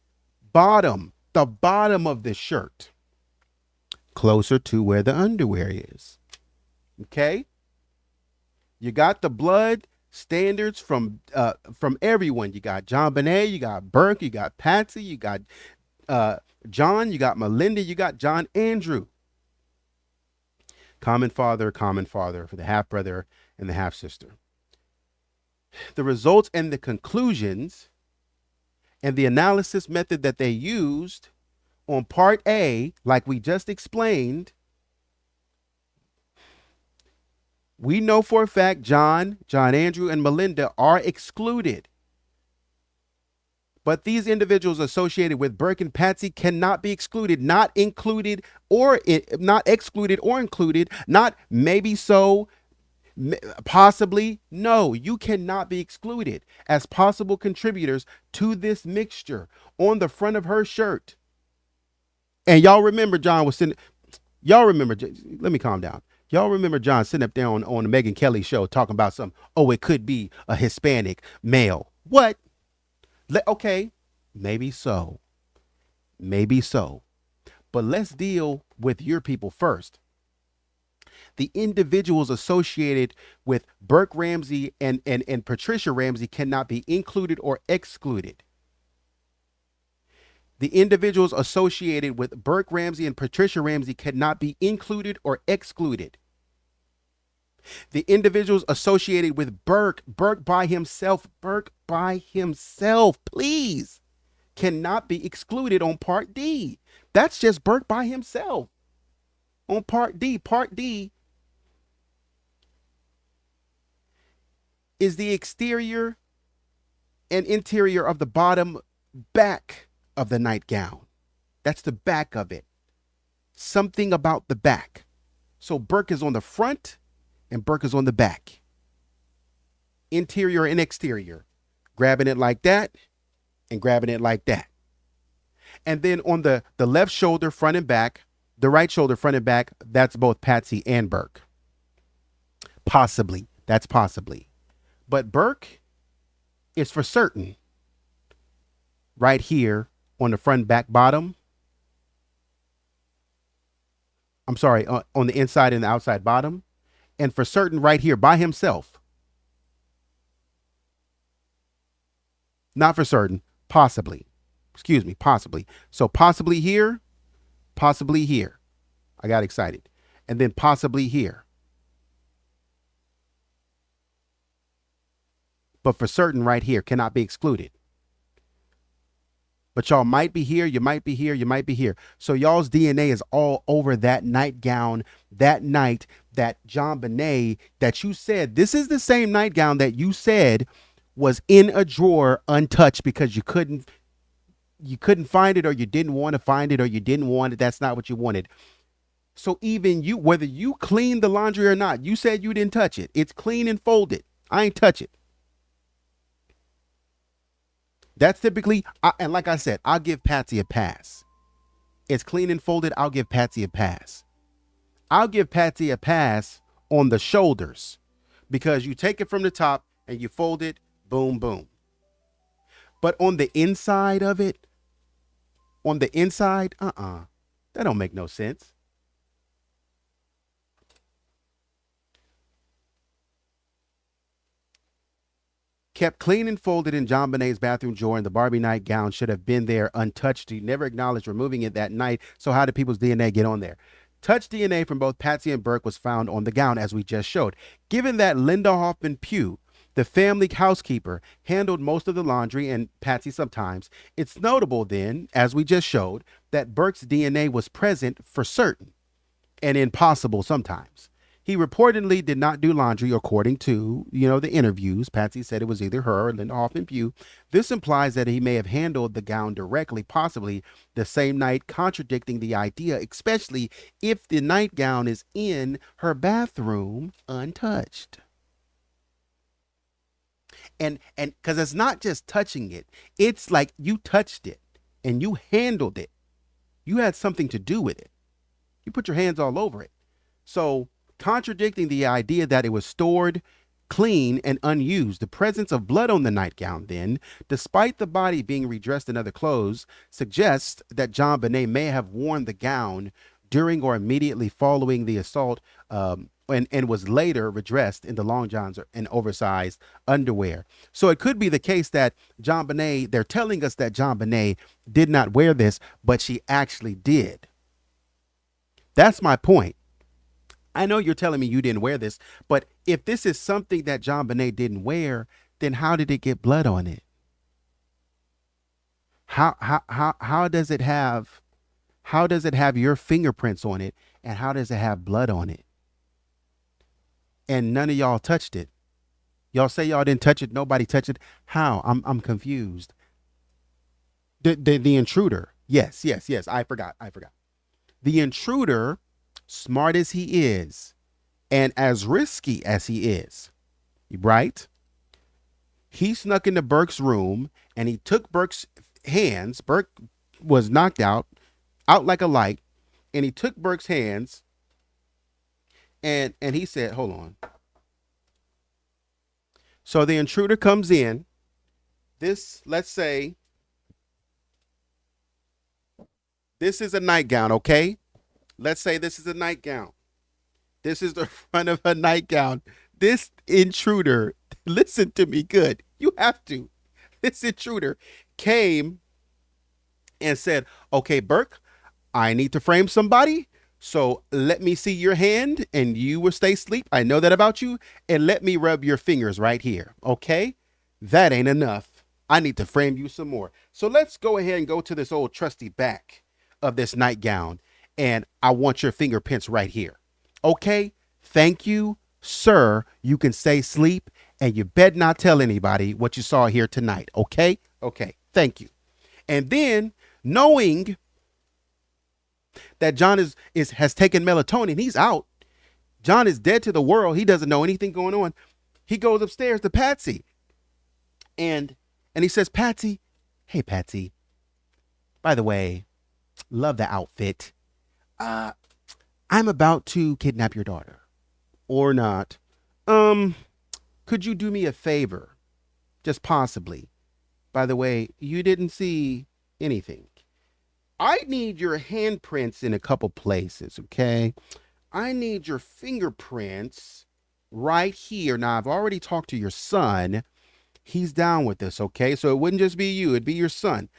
bottom, the bottom of the shirt, closer to where the underwear is. Okay? You got the blood standards from everyone. You got JonBenet, you got Burke, you got Patsy, you got John, you got Melinda, you got John Andrew. Common father for the half brother and the half sister. The results and the conclusions and the analysis method that they used on part A, like we just explained, we know for a fact John Andrew, and Melinda are excluded. But these individuals associated with Burke and Patsy cannot be excluded, not included or not excluded or included, not maybe so, possibly. No, you cannot be excluded as possible contributors to this mixture on the front of her shirt. And y'all remember John was sitting, let me calm down. Y'all remember John sitting up there on the Megyn Kelly show talking about it could be a Hispanic male. What? Okay, maybe so. But let's deal with your people first. The individuals associated with Burke Ramsey and Patricia Ramsey cannot be included or excluded. The individuals associated with Burke Ramsey and Patricia Ramsey cannot be included or excluded. The individuals associated with Burke by himself, please, cannot be excluded on part D. That's just Burke by himself. On part D is the exterior and interior of the bottom back of the nightgown. That's the back of it. Something about the back. So Burke is on the front and Burke is on the back. Interior and exterior. Grabbing it like that and grabbing it like that. And then on the left shoulder, front and back, the right shoulder, front and back, that's both Patsy and Burke. Possibly. That's possibly. But Burke is for certain right here on the front, back, bottom. I'm sorry, on the inside and the outside bottom. And for certain right here by himself. Not for certain, possibly. Excuse me, possibly. So possibly here. I got excited. And then possibly here. But for certain right here cannot be excluded. But y'all might be here, you might be here. So y'all's DNA is all over that nightgown, that night, that JonBenet, that you said, this is the same nightgown that you said was in a drawer untouched because you couldn't find it, or you didn't want to find it, or you didn't want it. That's not what you wanted. So even you, whether you cleaned the laundry or not, you said you didn't touch it. It's clean and folded. I ain't touch it. That's typically, and like I said, I'll give Patsy a pass. It's clean and folded. I'll give Patsy a pass. I'll give Patsy a pass on the shoulders because you take it from the top and you fold it, boom, boom. But on the inside of it, that don't make no sense. Kept clean and folded in JonBenet's bathroom drawer, and the Barbie nightgown should have been there untouched. He never acknowledged removing it that night. So how did people's DNA get on there? Touch DNA from both Patsy and Burke was found on the gown, as we just showed. Given that Linda Hoffman Pugh, the family housekeeper, handled most of the laundry and Patsy sometimes, it's notable then, as we just showed, that Burke's DNA was present for certain and impossible sometimes. He reportedly did not do laundry, according to, the interviews. Patsy said it was either her or Linda Hoffman Pugh. This implies that he may have handled the gown directly, possibly the same night, contradicting the idea, especially if the nightgown is in her bathroom untouched. And because it's not just touching it, it's like you touched it and you handled it. You had something to do with it. You put your hands all over it. So, contradicting the idea that it was stored clean and unused. The presence of blood on the nightgown, then, despite the body being redressed in other clothes, suggests that JonBenet may have worn the gown during or immediately following the assault, and was later redressed into long johns and oversized underwear. So it could be the case that JonBenet, they're telling us that JonBenet did not wear this, but she actually did. That's my point. I know you're telling me you didn't wear this, but if this is something that JonBenet didn't wear, then how did it get blood on it? How does it have your fingerprints on it, and how does it have blood on it? And none of y'all touched it. Y'all say y'all didn't touch it, nobody touched it. How? I'm confused. The intruder. Yes, I forgot. The intruder, smart as he is, and as risky as he is, right? He snuck into Burke's room and he took Burke's hands. Burke was knocked out like a light, and he took Burke's hands and he said, hold on. So the intruder comes in. Let's say this is a nightgown, okay? Let's say this is a nightgown. This is the front of a nightgown. This intruder, listen to me good. You have to. This intruder came and said, okay, Burke, I need to frame somebody. So let me see your hand and you will stay asleep. I know that about you. And let me rub your fingers right here. Okay? That ain't enough. I need to frame you some more. So let's go ahead and go to this old trusty back of this nightgown. And I want your fingerprints right here. Okay? Thank you, sir. You can stay asleep and you better not tell anybody what you saw here tonight. Okay? Okay. Thank you. And then knowing that John has taken melatonin, he's out. John is dead to the world. He doesn't know anything going on. He goes upstairs to Patsy. And he says, Patsy, hey, Patsy, by the way, love the outfit. I'm about to kidnap your daughter. Or not. Could you do me a favor? Just possibly. By the way, you didn't see anything. I need your handprints in a couple places, okay? I need your fingerprints right here. Now, I've already talked to your son. He's down with this, okay? So it wouldn't just be you. It'd be your son.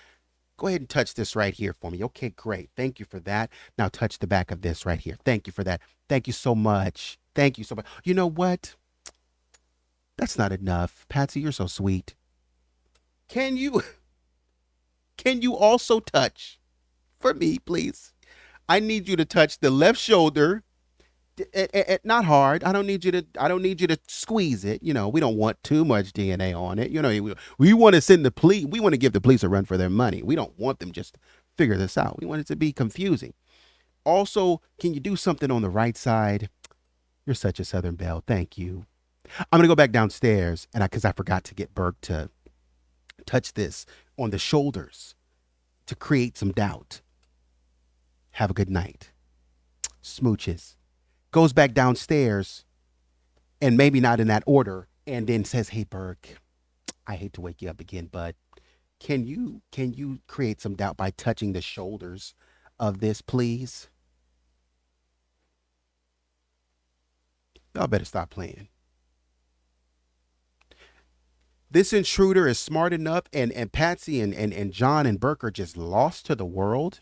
Go ahead and touch this right here for me. Okay, great. Thank you for that. Now touch the back of this right here. Thank you for that. Thank you so much. Thank you so much. You know what? That's not enough. Patsy, you're so sweet. Can you also touch for me, please? I need you to touch the left shoulder. Not hard. I don't need you to squeeze it. We don't want too much DNA on it. We want to send the police. We want to give the police a run for their money. We don't want them just to figure this out. We want it to be confusing. Also, can you do something on the right side? You're such a Southern belle. Thank you. I'm going to go back downstairs because I forgot to get Burke to touch this on the shoulders to create some doubt. Have a good night. Smooches. Goes back downstairs, and maybe not in that order, and then says, hey, Burke, I hate to wake you up again, but can you create some doubt by touching the shoulders of this, please? Y'all better stop playing. This intruder is smart enough, and Patsy and John and Burke are just lost to the world,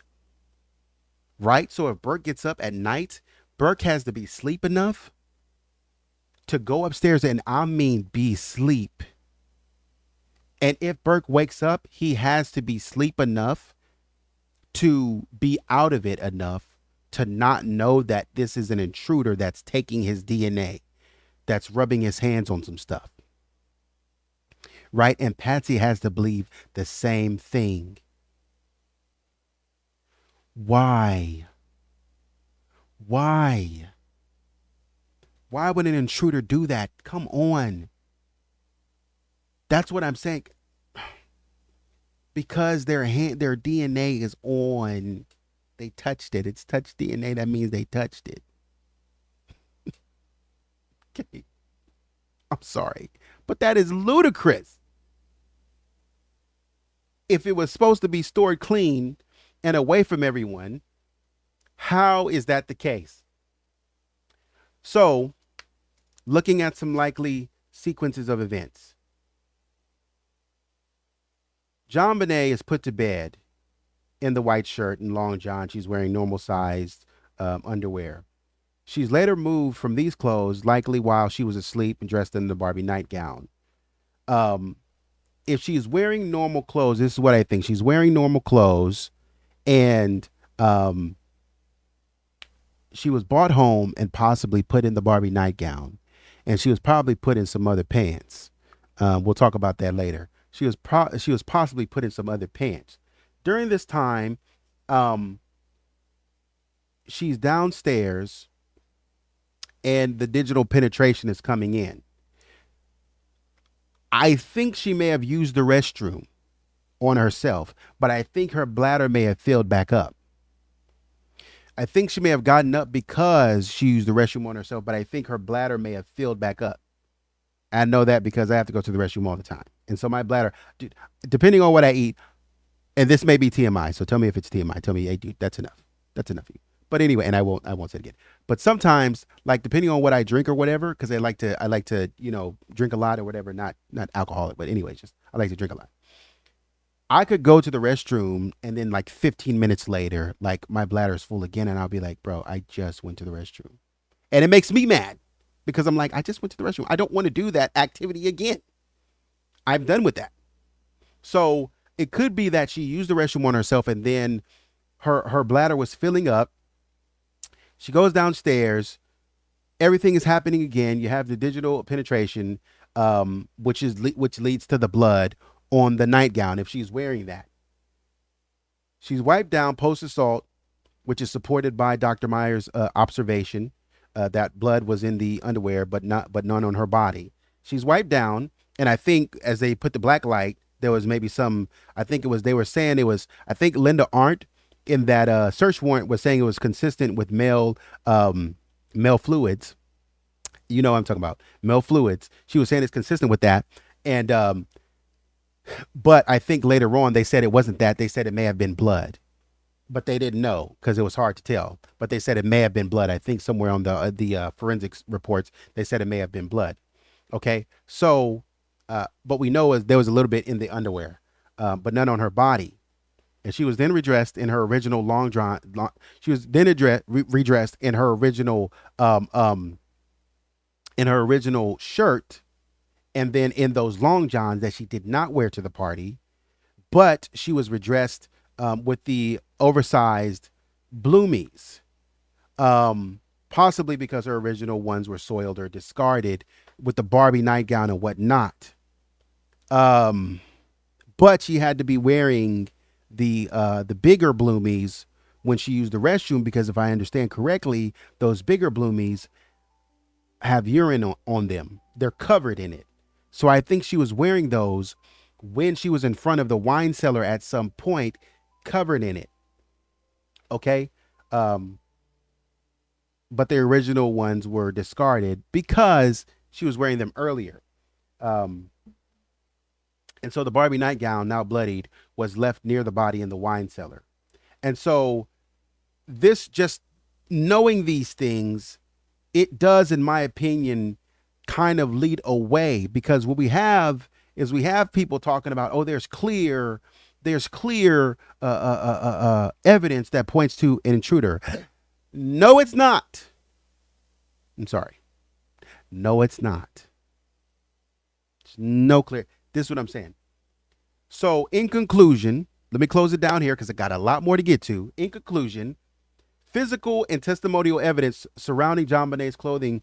right? So if Burke gets up at night, Burke has to be asleep enough to go upstairs, and I mean be asleep. And if Burke wakes up, he has to be asleep enough to be out of it enough to not know that this is an intruder that's taking his DNA, that's rubbing his hands on some stuff, right? And Patsy has to believe the same thing. Why? Why? Why would an intruder do that? Come on. That's what I'm saying. Because their DNA is on. They touched it. It's touched DNA. That means they touched it. Okay. I'm sorry. But that is ludicrous. If it was supposed to be stored clean and away from everyone, how is that the case? So, looking at some likely sequences of events. JonBenet is put to bed in the white shirt and long john. She's wearing normal sized underwear. She's later moved from these clothes, likely while she was asleep and dressed in the Barbie nightgown. If she's wearing normal clothes, this is what I think. She's wearing normal clothes, and she was brought home and possibly put in the Barbie nightgown, and she was probably put in some other pants. We'll talk about that later. She was possibly put in some other pants. During this time, she's downstairs, and the digital penetration is coming in. I think she may have used the restroom on herself, but I think her bladder may have filled back up. I think she may have gotten up because she used the restroom on herself, but I think her bladder may have filled back up. I know that because I have to go to the restroom all the time. And so my bladder, dude, depending on what I eat, and this may be TMI, so tell me if it's TMI. Tell me, hey, dude, that's enough. That's enough for you. But anyway, and I won't say it again. But sometimes, like depending on what I drink or whatever, because I like to, drink a lot or whatever, not alcoholic, but anyway, just I like to drink a lot. I could go to the restroom and then like 15 minutes later, like my bladder is full again, and I'll be like, bro, I just went to the restroom. And it makes me mad because I'm like, I just went to the restroom. I don't want to do that activity again. I'm done with that. So it could be that she used the restroom on herself and then her bladder was filling up. She goes downstairs. Everything is happening again. You have the digital penetration, which leads to the blood on the nightgown if she's wearing that. She's wiped down post-assault, which is supported by Dr. Meyer's observation that blood was in the underwear, but none on her body. She's wiped down, and I think as they put the black light, there was maybe some. I think they were saying it was. I think Linda Arndt in that search warrant was saying it was consistent with male fluids. You know what I'm talking about, male fluids. She was saying it's consistent with that, and but I think later on they said it wasn't that. They said it may have been blood, but they didn't know because it was hard to tell. But they said it may have been blood. I think somewhere on the forensics reports they said it may have been blood. Okay, so but we know there was a little bit in the underwear, but none on her body. And she was then redressed in her original she was then redressed in her original shirt, and then in those long johns that she did not wear to the party, but she was redressed with the oversized bloomies, possibly because her original ones were soiled or discarded with the Barbie nightgown and whatnot. But she had to be wearing the bigger bloomies when she used the restroom, because if I understand correctly, those bigger bloomies have urine on them. They're covered in it. So I think she was wearing those when she was in front of the wine cellar at some point, covered in it. Okay. But the original ones were discarded because she was wearing them earlier. And so the Barbie nightgown, now bloodied, was left near the body in the wine cellar. And so this, just knowing these things, it does, in my opinion, kind of lead away, because what we have is people talking about, oh, there's clear evidence that points to an intruder. No, it's not. I'm sorry. No, it's not. There's no clear. This is what I'm saying. So in conclusion, let me close it down here because I got a lot more to get to. In conclusion, Physical and testimonial evidence surrounding JonBenét's clothing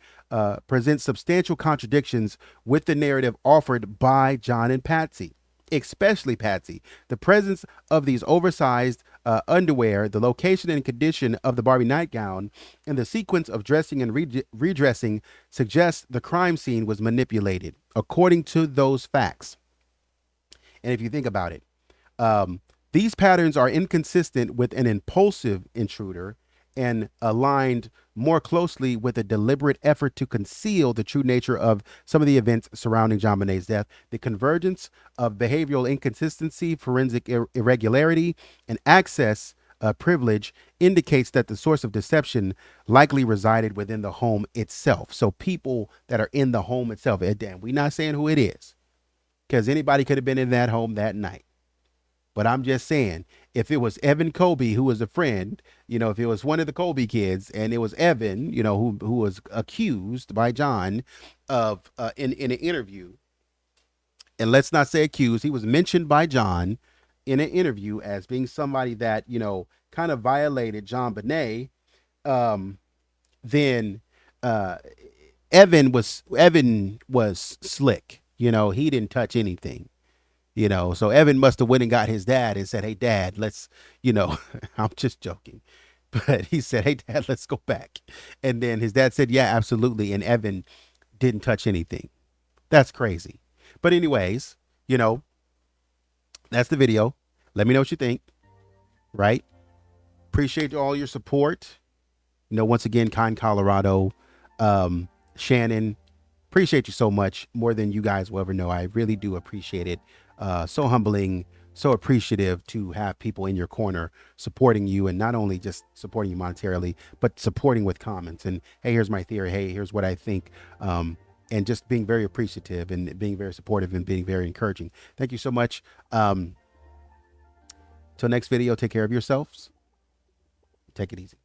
presents substantial contradictions with the narrative offered by John and Patsy, especially Patsy. The presence of these oversized underwear, the location and condition of the Barbie nightgown, and the sequence of dressing and redressing suggests the crime scene was manipulated. According to those facts, and if you think about it, these patterns are inconsistent with an impulsive intruder and aligned more closely with a deliberate effort to conceal the true nature of some of the events surrounding JonBenét's death. The convergence of behavioral inconsistency, forensic irregularity, and access privilege indicates that the source of deception likely resided within the home itself. So people that are in the home itself, and we're not saying who it is, because anybody could have been in that home that night. But I'm just saying, if it was Evan Kobe, who was a friend, if it was one of the Kobe kids, and it was Evan, who was accused by John of in an interview, and let's not say accused, he was mentioned by John in an interview as being somebody that kind of violated JonBenet, then Evan was slick. He didn't touch anything. So Evan must have went and got his dad and said, "Hey, Dad, let's," I'm just joking. But he said, "Hey, Dad, let's go back." And then his dad said, "Yeah, absolutely." And Evan didn't touch anything. That's crazy. But anyways, that's the video. Let me know what you think, right? Appreciate all your support. Once again, Kind Colorado, Shannon, appreciate you so much, more than you guys will ever know. I really do appreciate it. So humbling, so appreciative to have people in your corner supporting you, and not only just supporting you monetarily, but supporting with comments. And hey, here's my theory. Hey, here's what I think. And just being very appreciative and being very supportive and being very encouraging. Thank you so much. Till next video, take care of yourselves. Take it easy.